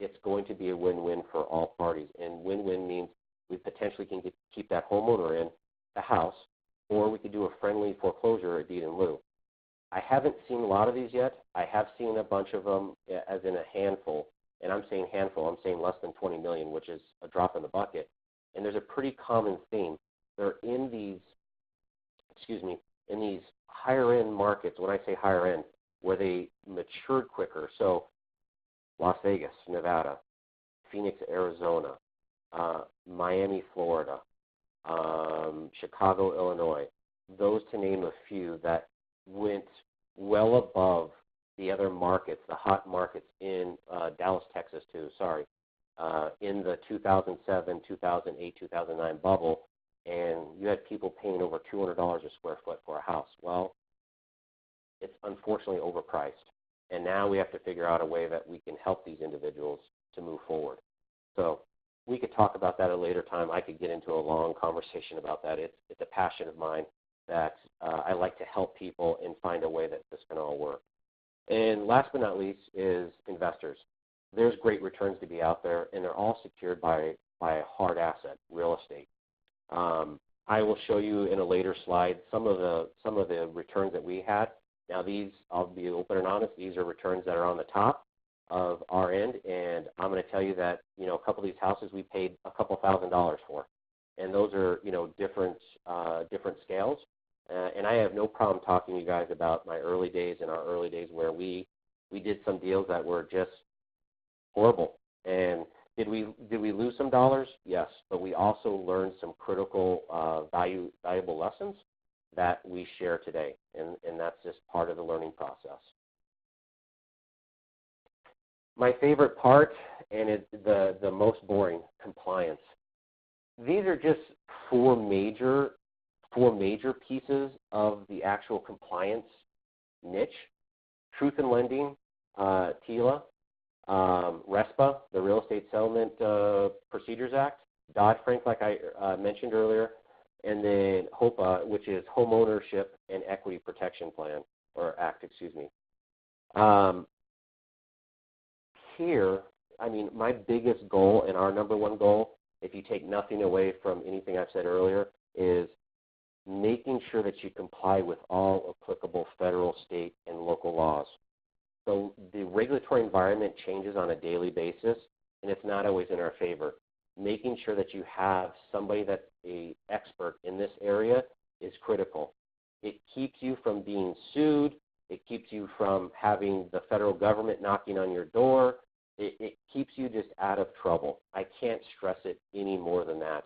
it's going to be a win-win for all parties. And win-win means we potentially can keep that homeowner in the house, or we could do a friendly foreclosure or deed in lieu. I haven't seen a lot of these yet. I have seen a bunch of them, as in a handful. And I'm saying handful, I'm saying less than 20 million, which is a drop in the bucket. And there's a pretty common theme. They're in these higher end markets. When I say higher end, where they matured quicker. So Las Vegas, Nevada, Phoenix, Arizona, Miami, Florida, Chicago, Illinois, those to name a few that went well above the other markets, the hot markets in Dallas, Texas too, in the 2007, 2008, 2009 bubble, and you had people paying over $200 a square foot for a house. Well, it's unfortunately overpriced, and now we have to figure out a way that we can help these individuals to move forward. So we could talk about that at a later time. I could get into a long conversation about that. It's a passion of mine that I like to help people and find a way that this can all work. And last but not least is investors. There's great returns to be out there, and they're all secured by a hard asset, real estate. I will show you in a later slide some of the returns that we had. Now these, I'll be open and honest, these are returns that are on the top of our end, and I'm going to tell you that a couple of these houses we paid a couple $1,000s for, and those are different scales. And I have no problem talking to you guys about my early days and our early days where we did some deals that were just horrible. And did we lose some dollars? Yes, but we also learned some critical valuable lessons that we share today, and that's just part of the learning process. My favorite part, and it's the most boring, compliance. these are just four major pieces of the actual compliance niche: truth in lending, TILA, RESPA, the Real Estate Settlement Procedures Act, Dodd-Frank, like I mentioned earlier, and then HOPA, which is Home Ownership and Equity Protection Plan, or Act, excuse me. Here, I mean, my biggest goal and our number one goal, if you take nothing away from anything I've said earlier, is making sure that you comply with all applicable federal, state, and local laws. So the regulatory environment changes on a daily basis, and it's not always in our favor. Making sure that you have somebody that's an expert in this area is critical. It keeps you from being sued. It keeps you from having the federal government knocking on your door. It keeps you just out of trouble. I can't stress it any more than that.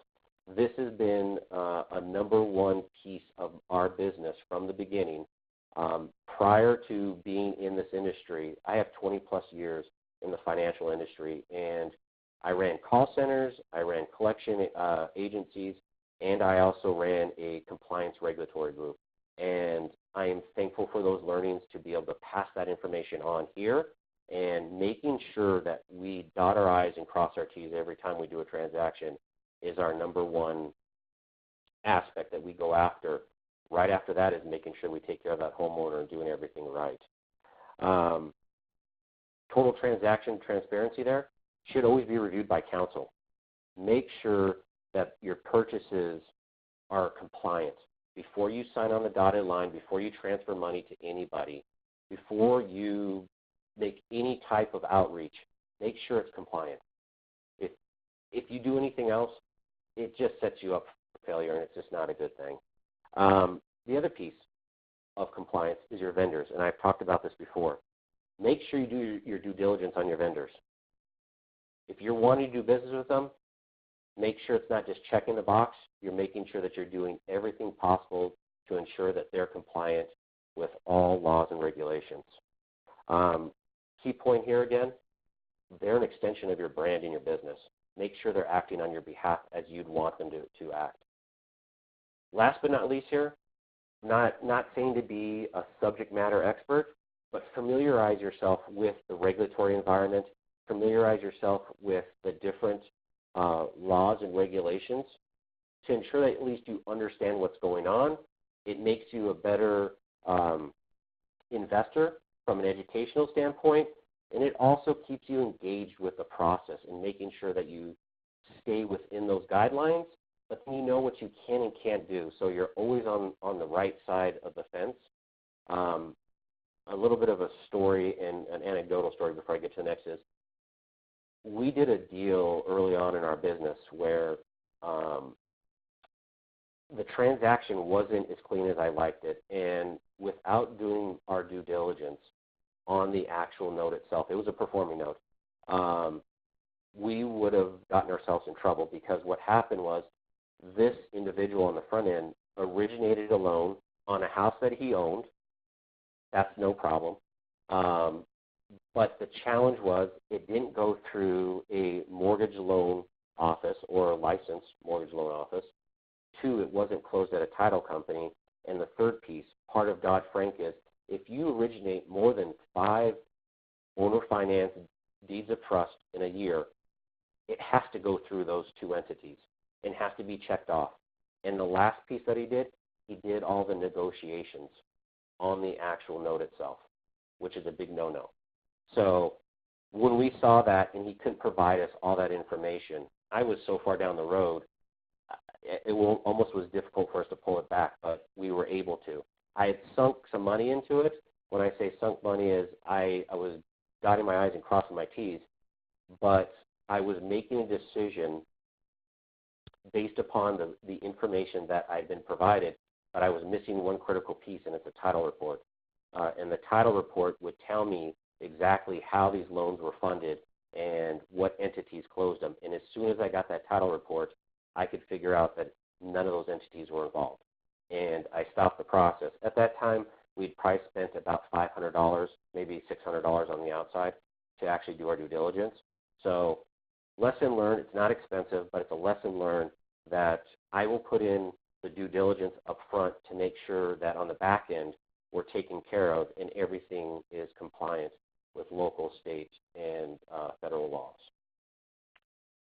This has been a number one piece of our business from the beginning. Prior to being in this industry, I have 20-plus years in the financial industry, and I ran call centers, I ran collection agencies, and I also ran a compliance regulatory group. And I am thankful for those learnings to be able to pass that information on here, and making sure that we dot our I's and cross our T's every time we do a transaction is our number one aspect that we go after. Right after that is making sure we take care of that homeowner and doing everything right. Total transaction transparency there should always be reviewed by counsel. Make sure that your purchases are compliant. Before you sign on the dotted line, before you transfer money to anybody, before you make any type of outreach, make sure it's compliant. If you do anything else, it just sets you up for failure, and it's just not a good thing. The other piece of compliance is your vendors, and I've talked about this before. Make sure you do your due diligence on your vendors. If you're wanting to do business with them, make sure it's not just checking the box. You're making sure that you're doing everything possible to ensure that they're compliant with all laws and regulations. Key point here again, they're an extension of your brand and your business. Make sure they're acting on your behalf as you'd want them to act. Last but not least here, not saying to be a subject matter expert, but familiarize yourself with the regulatory environment, familiarize yourself with the different laws and regulations to ensure that at least you understand what's going on. It makes you a better investor from an educational standpoint, and it also keeps you engaged with the process and making sure that you stay within those guidelines, but then you know what you can and can't do, so you're always on the right side of the fence. A little bit of a story and an anecdotal story before I get to the next is, we did a deal early on in our business where the transaction wasn't as clean as I liked it, and without doing our due diligence on the actual note itself, it was a performing note, we would have gotten ourselves in trouble, because what happened was this individual on the front end originated a loan on a house that he owned. That's no problem. But the challenge was it didn't go through a mortgage loan office or a licensed mortgage loan office. 2, it wasn't closed at a title company. And the third piece, part of Dodd-Frank, is if you originate more than 5 owner finance deeds of trust in a year, it has to go through those 2 entities and has to be checked off. And the last piece that he did all the negotiations on the actual note itself, which is a big no-no. So when we saw that and he couldn't provide us all that information, I was so far down the road, it almost was difficult for us to pull it back, but we were able to. I had sunk some money into it. When I say sunk money is I was dotting my I's and crossing my T's, but I was making a decision based upon the information that I'd been provided, but I was missing one critical piece, and it's a title report. And the title report would tell me exactly how these loans were funded and what entities closed them. And as soon as I got that title report, I could figure out that none of those entities were involved. And I stopped the process. At that time, we'd probably spent about $500, maybe $600 on the outside to actually do our due diligence. So lesson learned, it's not expensive, but it's a lesson learned that I will put in the due diligence up front to make sure that on the back end we're taken care of and everything is compliant with local, state, and federal laws.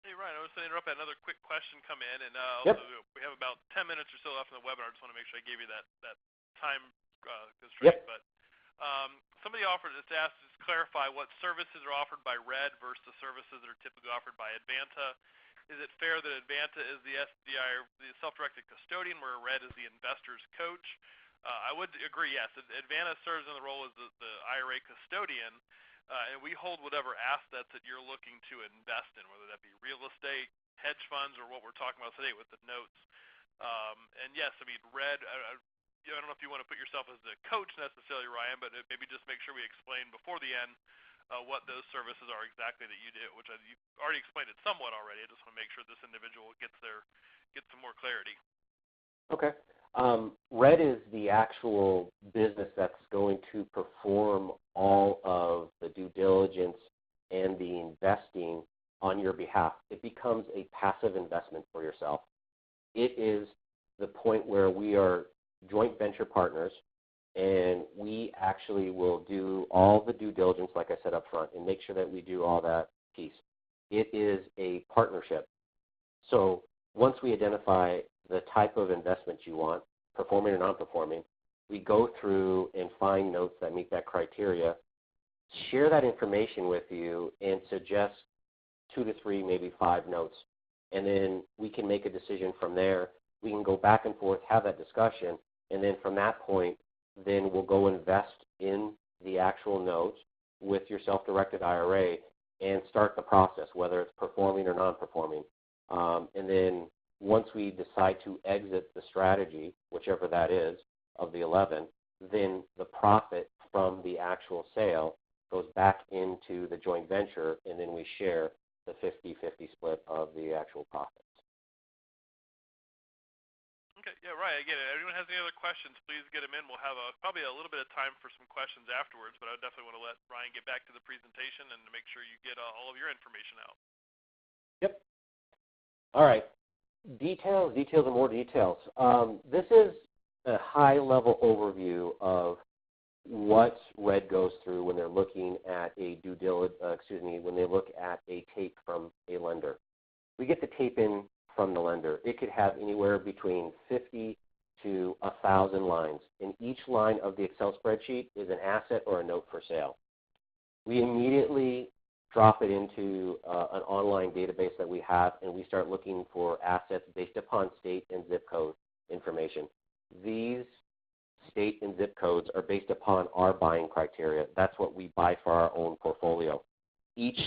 Hey, Ryan, I was going to interrupt. Another quick question come in, and Yep. also we have about 10 minutes or so left in the webinar. I just want to make sure I gave you that time constraint. Yep. But somebody offered just asked to clarify what services are offered by RED versus the services that are typically offered by Advanta. Is it fair that Advanta is the SDI, the self-directed custodian, where RED is the investor's coach? I would agree, yes. Advanta serves in the role as the IRA custodian, and we hold whatever assets that you're looking to invest in, whether that be real estate, hedge funds, or what we're talking about today with the notes. And yes, I mean, RED, I don't know if you want to put yourself as the coach necessarily, Ryan, but maybe just make sure we explain before the end what those services are exactly that you do, which you've already explained it somewhat already. I just want to make sure this individual gets some more clarity. Okay. RED is the actual business that's going to perform all of the due diligence and the investing on your behalf. It becomes a passive investment for yourself. It is the point where we are joint venture partners, and we actually will do all the due diligence, like I said up front, and make sure that we do all that piece. It is a partnership. So once we identify the type of investment you want, performing or non-performing, we go through and find notes that meet that criteria, share that information with you, and suggest 2 to 3, maybe 5 notes. And then we can make a decision from there. We can go back and forth, have that discussion, and then from that point, then we'll go invest in the actual note with your self-directed IRA and start the process, whether it's performing or non-performing. And then once we decide to exit the strategy, whichever that is, of the 11, then the profit from the actual sale goes back into the joint venture, and then we share the 50-50 split of the actual profits. Okay, yeah, right, I get it. If anyone has any other questions, please get them in. We'll have probably a little bit of time for some questions afterwards, but I definitely want to let Ryan get back to the presentation and to make sure you get all of your information out. Yep. All right. Details and more details. This is a high-level overview of what RED goes through when they're looking at a when they look at a tape from a lender. We get the tape in from the lender. It could have anywhere between 50 to 1,000 lines, and each line of the Excel spreadsheet is an asset or a note for sale. We immediately drop it into an online database that we have, and we start looking for assets based upon state and zip code information. These state and zip codes are based upon our buying criteria. That's what we buy for our own portfolio. Each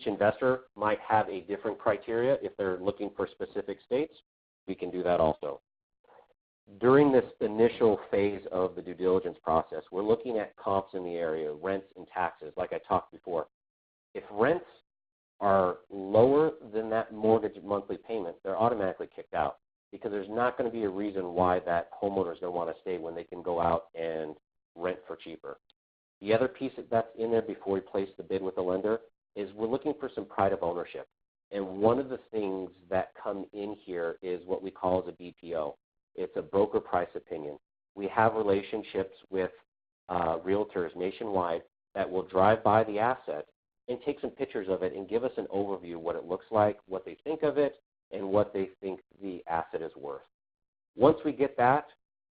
investor might have a different criteria. If they're looking for specific states, we can do that also. During this initial phase of the due diligence process, we're looking at comps in the area, rents and taxes, like I talked before. If rents are lower than that mortgage monthly payment, they're automatically kicked out because there's not going to be a reason why that homeowner is going to want to stay when they can go out and rent for cheaper. The other piece that's in there before we place the bid with the lender is we're looking for some pride of ownership. And one of the things that come in here is what we call as a BPO. It's a broker price opinion. We have relationships with realtors nationwide that will drive by the asset and take some pictures of it and give us an overview of what it looks like, what they think of it, and what they think the asset is worth. Once we get that,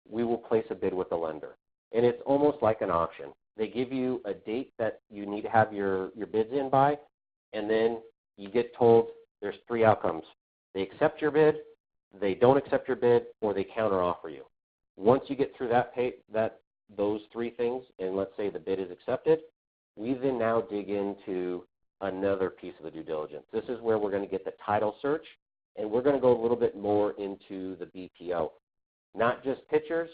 we will place a bid with the lender. And it's almost like an auction. They give you a date that you need to have your bids in by, and then you get told there's 3 outcomes. They accept your bid, they don't accept your bid, or they counteroffer you. Once you get through those 3 things, and let's say the bid is accepted, we then now dig into another piece of the due diligence. This is where we're going to get the title search, and we're going to go a little bit more into the BPO. Not just pictures,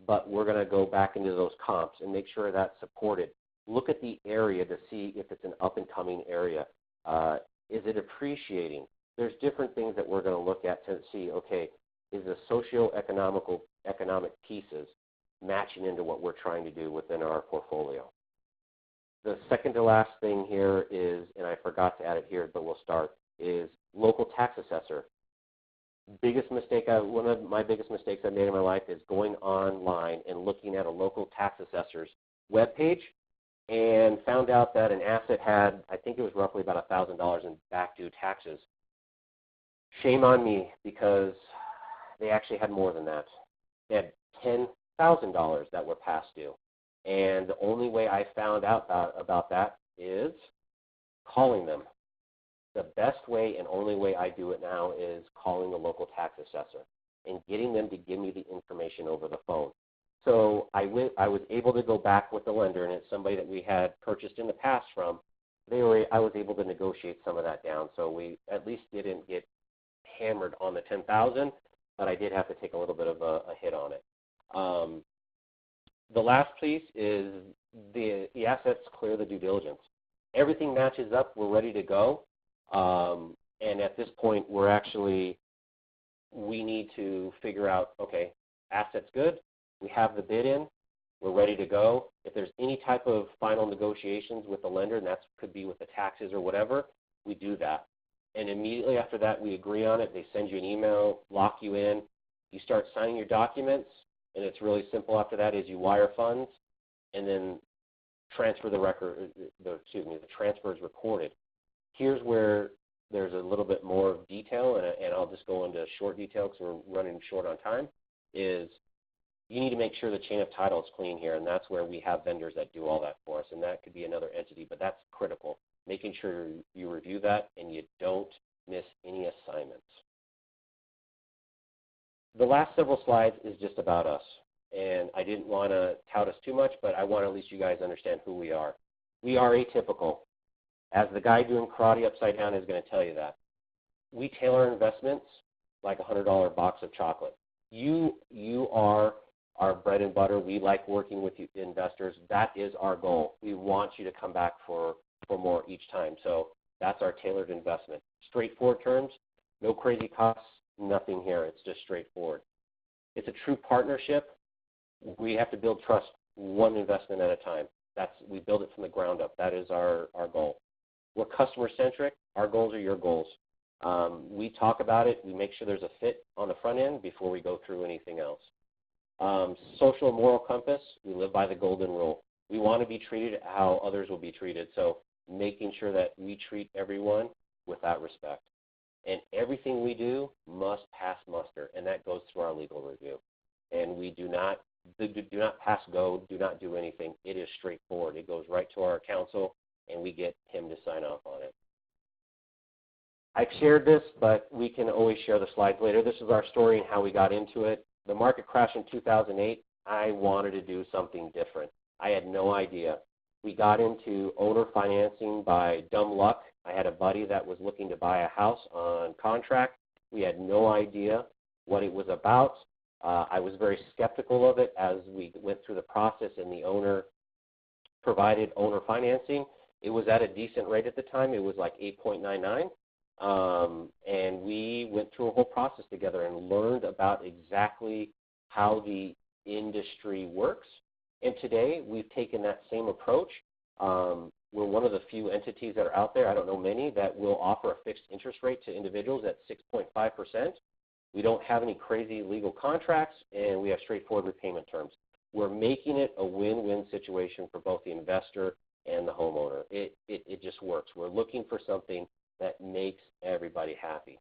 but we're going to go back into those comps and make sure that's supported. Look at the area to see if it's an up-and-coming area. Is it appreciating? There's different things that we're going to look at to see, okay, is the socio-economic pieces matching into what we're trying to do within our portfolio? The second to last thing here is, and I forgot to add it here, but we'll start, is local tax assessor. One of my biggest mistakes I've made in my life is going online and looking at a local tax assessor's webpage and found out that an asset had, I think it was roughly about $1,000 in back due taxes. Shame on me, because they actually had more than that. They had $10,000 that were past due. And the only way I found out about that is calling them. The best way and only way I do it now is calling the local tax assessor and getting them to give me the information over the phone. So I was able to go back with the lender, and it's somebody that we had purchased in the past from. I was able to negotiate some of that down, so we at least didn't get hammered on the $10,000, but I did have to take a little bit of a hit on it. The last piece is the assets clear the due diligence. Everything matches up. We're ready to go. And at this point, we need to figure out, okay, assets good. We have the bid in. We're ready to go. If there's any type of final negotiations with the lender, and that could be with the taxes or whatever, we do that. And immediately after that, we agree on it. They send you an email, lock you in. You start signing your documents, and it's really simple after that is you wire funds and then transfer the transfer is recorded. Here's where there's a little bit more detail, and I'll just go into short detail because we're running short on time, is you need to make sure the chain of title is clean here, and that's where we have vendors that do all that for us, and that could be another entity, but that's critical, making sure you review that and you don't miss any assignments. The last several slides is just about us, and I didn't want to tout us too much, but I want at least you guys understand who we are. We are atypical. As the guy doing karate upside down is going to tell you that. We tailor investments like a $100 box of chocolate. You are our bread and butter. We like working with you investors. That is our goal. We want you to come back for more each time. So that's our tailored investment. Straightforward terms, no crazy costs, nothing here. It's just straightforward. It's a true partnership. We have to build trust one investment at a time. We build it from the ground up. That is our goal. We're customer-centric. Our goals are your goals. We talk about it. We make sure there's a fit on the front end before we go through anything else. Social and moral compass, we live by the golden rule. We want to be treated how others will be treated, so making sure that we treat everyone with that respect. And everything we do must pass muster, and that goes through our legal review. And we do not pass go, do not do anything. It is straightforward. It goes right to our counsel, and we get him to sign off on it. I've shared this, but we can always share the slides later. This is our story and how we got into it. The market crash in 2008, I wanted to do something different. I had no idea. We got into owner financing by dumb luck. I had a buddy that was looking to buy a house on contract. We had no idea what it was about. I was very skeptical of it as we went through the process, and the owner provided owner financing. It was at a decent rate at the time. It was like 8.99. And we went through a whole process together and learned about exactly how the industry works. And today we've taken that same approach. We're one of the few entities that are out there, I don't know many, that will offer a fixed interest rate to individuals at 6.5%. We don't have any crazy legal contracts, and we have straightforward repayment terms. We're making it a win-win situation for both the investor and the homeowner. It just works. We're looking for something that makes everybody happy.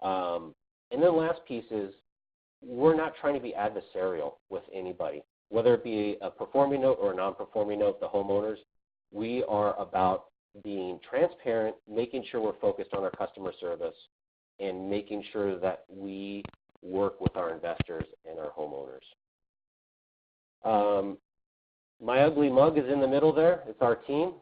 And then the last piece is we're not trying to be adversarial with anybody, whether it be a performing note or a non-performing note, the homeowners. We are about being transparent, making sure we're focused on our customer service, and making sure that we work with our investors and our homeowners. My ugly mug is in the middle there. It's our team.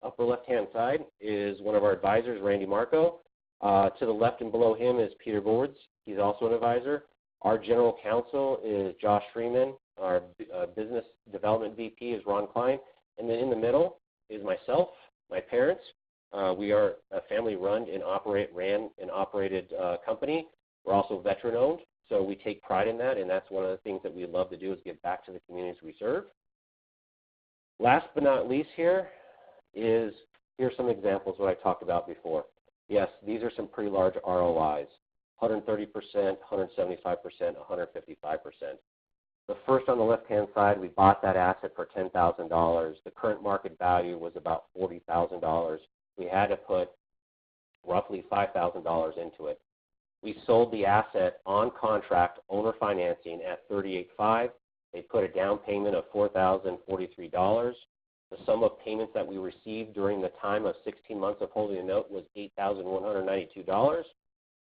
Upper left-hand side is one of our advisors, Randy Marco. To the left and below him is Peter Boards. He's also an advisor. Our general counsel is Josh Freeman. Our business development VP is Ron Klein. And then in the middle is myself, my parents. We are a family-run and operated company. We're also veteran-owned, so we take pride in that, and that's one of the things that we love to do is give back to the communities we serve. Last but not least here's some examples of what I talked about before. Yes, these are some pretty large ROIs, 130%, 175%, 155%. The first on the left-hand side, we bought that asset for $10,000. The current market value was about $40,000. We had to put roughly $5,000 into it. We sold the asset on contract, owner financing, at $38,500. They put a down payment of $4,043. The sum of payments that we received during the time of 16 months of holding the note was $8,192.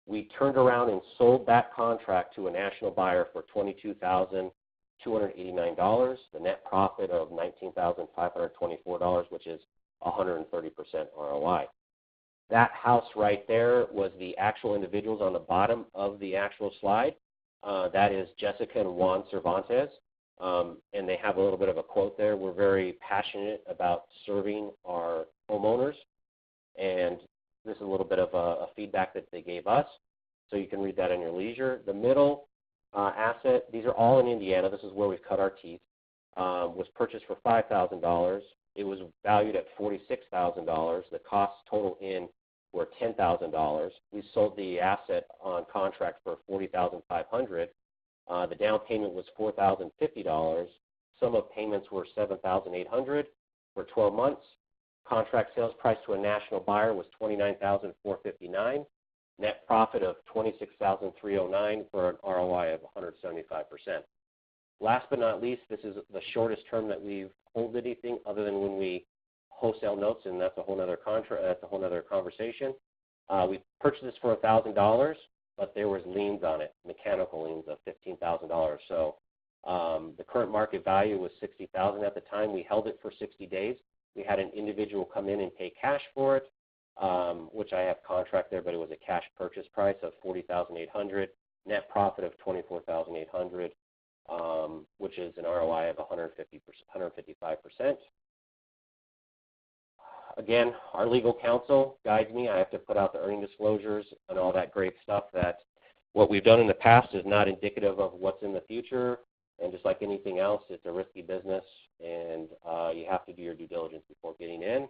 We turned around and sold that contract to a national buyer for $22,289, the net profit of $19,524, which is 130% ROI. That house right there was the actual individuals on the bottom of the actual slide. That is Jessica and Juan Cervantes, and they have a little bit of a quote there. We're very passionate about serving our homeowners, and this is a little bit of a feedback that they gave us, so you can read that in your leisure. The middle asset, these are all in Indiana. This is where we've cut our teeth, was purchased for $5,000. It was valued at $46,000. The costs total in were $10,000. We sold the asset on contract for $40,500. The down payment was $4,050. Sum of payments were $7,800 for 12 months. Contract sales price to a national buyer was $29,459. Net profit of $26,309 for an ROI of 175%. Last but not least, this is the shortest term that we've held anything other than when we wholesale notes, and that's a whole other that's a whole other conversation. We purchased this for $1,000, but there was liens on it, mechanical liens of $15,000. So the current market value was $60,000 at the time. We held it for 60 days. We had an individual come in and pay cash for it, which I have contract there, but it was a cash purchase price of $40,800. Net profit of $24,800, which is an ROI of 155%. Again, our legal counsel guides me. I have to put out the earning disclosures and all that great stuff. That what we've done in the past is not indicative of what's in the future. And just like anything else, it's a risky business, and you have to do your due diligence before getting in.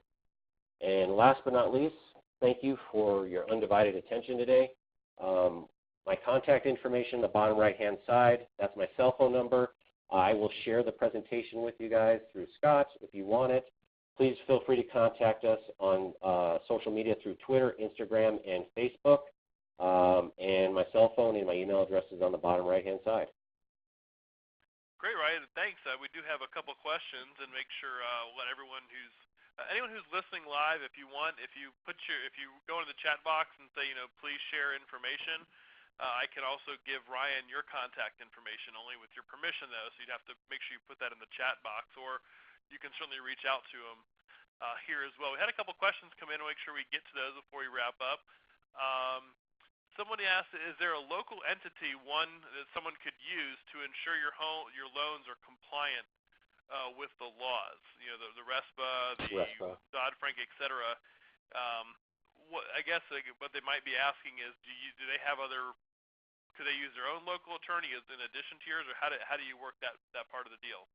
And last but not least, thank you for your undivided attention today. My contact information, the bottom right-hand side, that's my cell phone number. I will share the presentation with you guys through Scott if you want it. Please feel free to contact us on social media through Twitter, Instagram, and Facebook. And my cell phone and my email address is on the bottom right-hand side. Great, Ryan. Thanks. We do have a couple questions, and make sure we'll let everyone who's anyone who's listening live, if you want, if you go into the chat box and say, please share information. I can also give Ryan your contact information, only with your permission, though. So you'd have to make sure you put that in the chat box, or you can certainly reach out to him here as well. We had a couple questions come in. We'll make sure we get to those before we wrap up. Somebody asked, is there a local entity, one that someone could use to ensure your loans are compliant with the laws? The RESPA, the Dodd-Frank, et cetera. I guess what they might be asking is, do they have other? Could they use their own local attorney in addition to yours, or how do you work that part of the deal?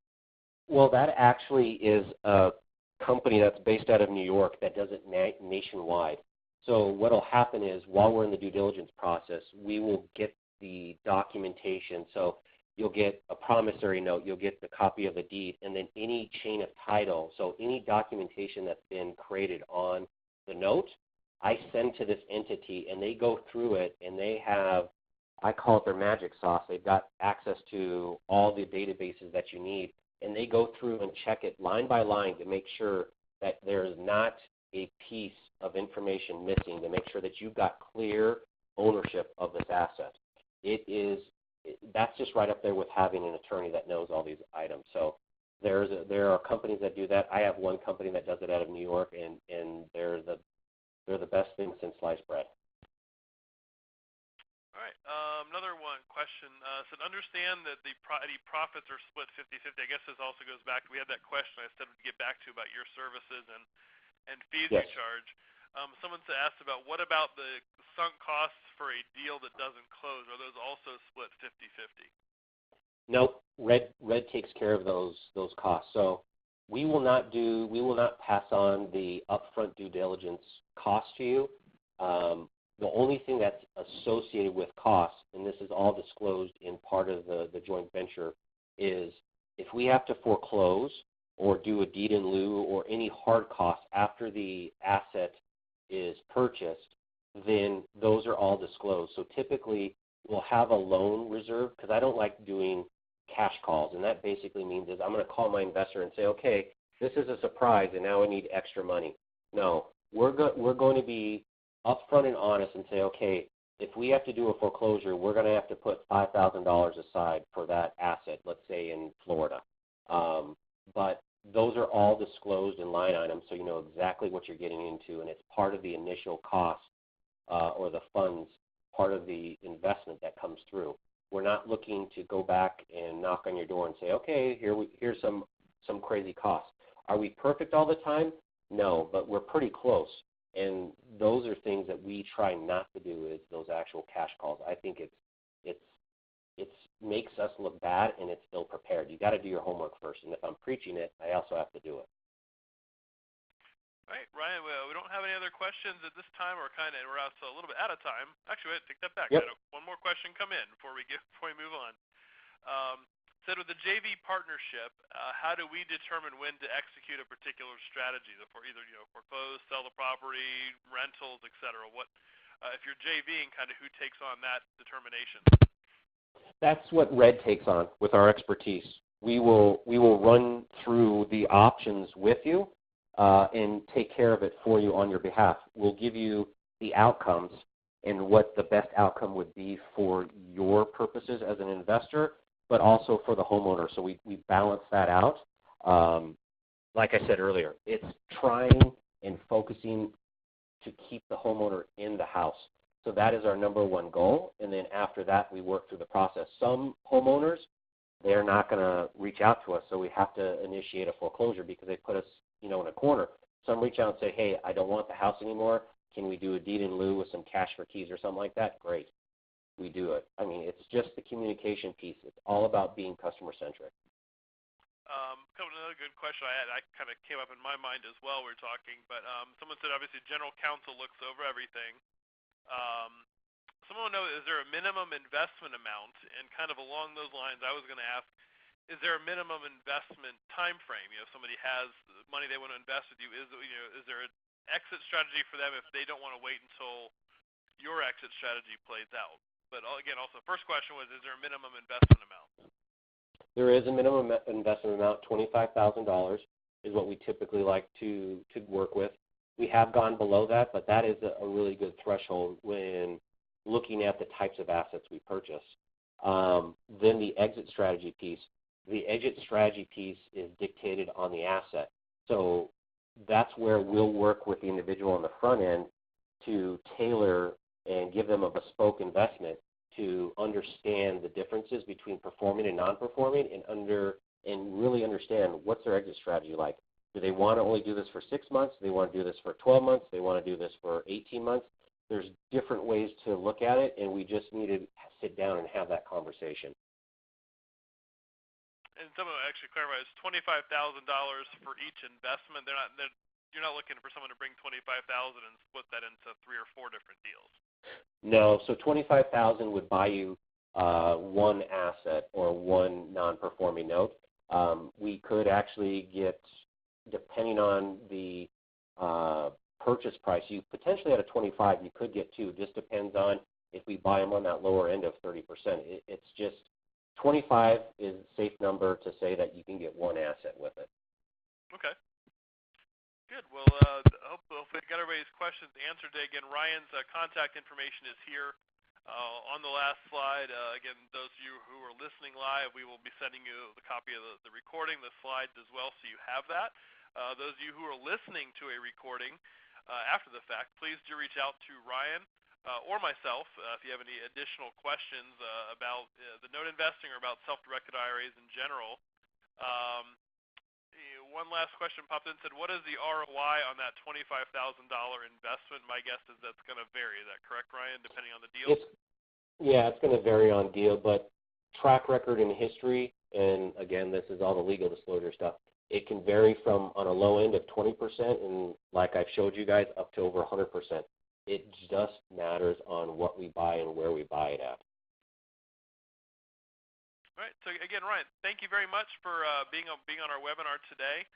Well, that actually is a company that's based out of New York that does it nationwide. So what will happen is, while we're in the due diligence process, we will get the documentation. So you'll get a promissory note, you'll get the copy of the deed, and then any chain of title. So any documentation that's been created on the note, I send to this entity, and they go through it, and they have, I call it their magic sauce. They've got access to all the databases that you need, and they go through and check it line by line to make sure that there is not a piece of information missing, to make sure that you've got clear ownership of this asset. That's just right up there with having an attorney that knows all these items. So there are companies that do that. I have one company that does it out of New York, and they're the best thing since sliced bread. All right. Another one question. So to understand that any profits are split 50-50, I guess this also goes back to, we had that question I said we'd get back to about your services and fees Yes. you charge. Someone asked about, what about the sunk costs for a deal that doesn't close? Are those also split 50-50? Nope. Red takes care of those costs. So we will not pass on the upfront due diligence cost to you. The only thing that's associated with costs, and this is all disclosed in part of the joint venture, is if we have to foreclose or do a deed in lieu or any hard costs after the asset is purchased, then those are all disclosed. So typically we'll have a loan reserve, because I don't like doing cash calls, and that basically means is I'm going to call my investor and say, okay, this is a surprise and now I need extra money. No, we're going to be upfront and honest and say, okay, if we have to do a foreclosure, we're going to have to put $5,000 aside for that asset, let's say in Florida. But those are all disclosed in line items, so you know exactly what you're getting into, and it's part of the initial cost or the funds, part of the investment that comes through. We're not looking to go back and knock on your door and say, okay, here's some crazy costs. Are we perfect all the time? No, but we're pretty close. And those are things that we try not to do, is those actual cash calls. I think it makes us look bad, and it's still prepared. You got to do your homework first, and if I'm preaching it, I also have to do it. All right, Ryan, we don't have any other questions at this time. We're out so a little bit out of time. Actually, wait, take that back. Yep. One more question come in before we move on. Said with the JV partnership, how do we determine when to execute a particular strategy for either foreclose, sell the property, rentals, etc.? What if you're JVing, kind of who takes on that determination? That's what Red takes on with our expertise. We will run through the options with you and take care of it for you on your behalf. We'll give you the outcomes and what the best outcome would be for your purposes as an investor, but also for the homeowner. So we balance that out. Like I said earlier, it's trying and focusing to keep the homeowner in the house. So that is our number one goal, and then after that, we work through the process. Some homeowners, they're not going to reach out to us, so we have to initiate a foreclosure because they put us, in a corner. Some reach out and say, hey, I don't want the house anymore. Can we do a deed in lieu with some cash for keys or something like that? Great. We do it. I mean, it's just the communication piece. It's all about being customer-centric. Another good question I kind of came up in my mind as well. We were talking, but someone said obviously general counsel looks over everything. Someone knows, is there a minimum investment amount? And kind of along those lines, I was going to ask, is there a minimum investment time frame? If somebody has money they want to invest with you, is there an exit strategy for them if they don't want to wait until your exit strategy plays out? But again, also, first question was, is there a minimum investment amount? There is a minimum investment amount. $25,000 is what we typically like to work with. We have gone below that, but that is a really good threshold when looking at the types of assets we purchase. Then the exit strategy piece. The exit strategy piece is dictated on the asset. So that's where we'll work with the individual on the front end to tailor and give them a bespoke investment to understand the differences between performing and non-performing and really understand what's their exit strategy like. Do they want to only do this for 6 months? Do they want to do this for 12 months? Do they want to do this for 18 months? There's different ways to look at it, and we just need to sit down and have that conversation. And someone actually clarified, it's $25,000 for each investment. You're not looking for someone to bring $25,000 and split that into 3 or 4 different deals. No, so $25,000 would buy you one asset or one non-performing note. We could actually get, depending on the purchase price, you potentially at a 25, you could get 2. Just depends on if we buy them on that lower end of 30%. It's just 25 is a safe number to say that you can get one asset with it. Okay. Good. Well, hopefully we got everybody's questions answered today. Again, Ryan's contact information is here on the last slide. Again, those of you who are listening live, we will be sending you the copy of the recording, the slides as well, so you have that. Those of you who are listening to a recording after the fact, please do reach out to Ryan or myself if you have any additional questions about the note investing or about self-directed IRAs in general. One last question popped in and said, what is the ROI on that $25,000 investment? My guess is that's going to vary. Is that correct, Ryan, depending on the deal? It's going to vary on deal, but track record and history, and again, this is all the legal disclosure stuff, it can vary from on a low end of 20% and like I've showed you guys up to over 100%. It just matters on what we buy and where we buy it at. All right. So again, Ryan, thank you very much for being on our webinar today.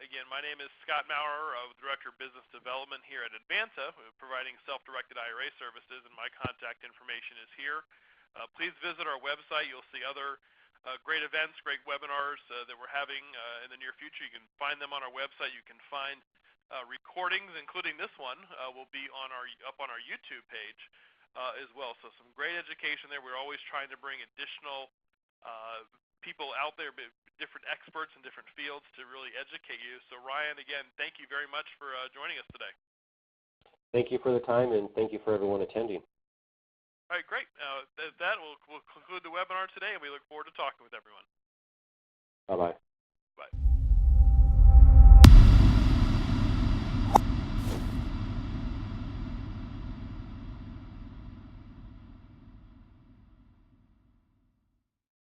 Again, my name is Scott Maurer, Director of Business Development here at Advanta, providing self-directed IRA services, and my contact information is here. Please visit our website. You'll see other great events, great webinars that we're having in the near future. You can find them on our website. You can find recordings, including this one, will be up on our YouTube page as well. So some great education there. We're always trying to bring additional people out there, different experts in different fields to really educate you. So Ryan, again, thank you very much for joining us today. Thank you for the time, and thank you for everyone attending. All right, great. That we'll conclude the webinar today, and we look forward to talking with everyone. Bye-bye.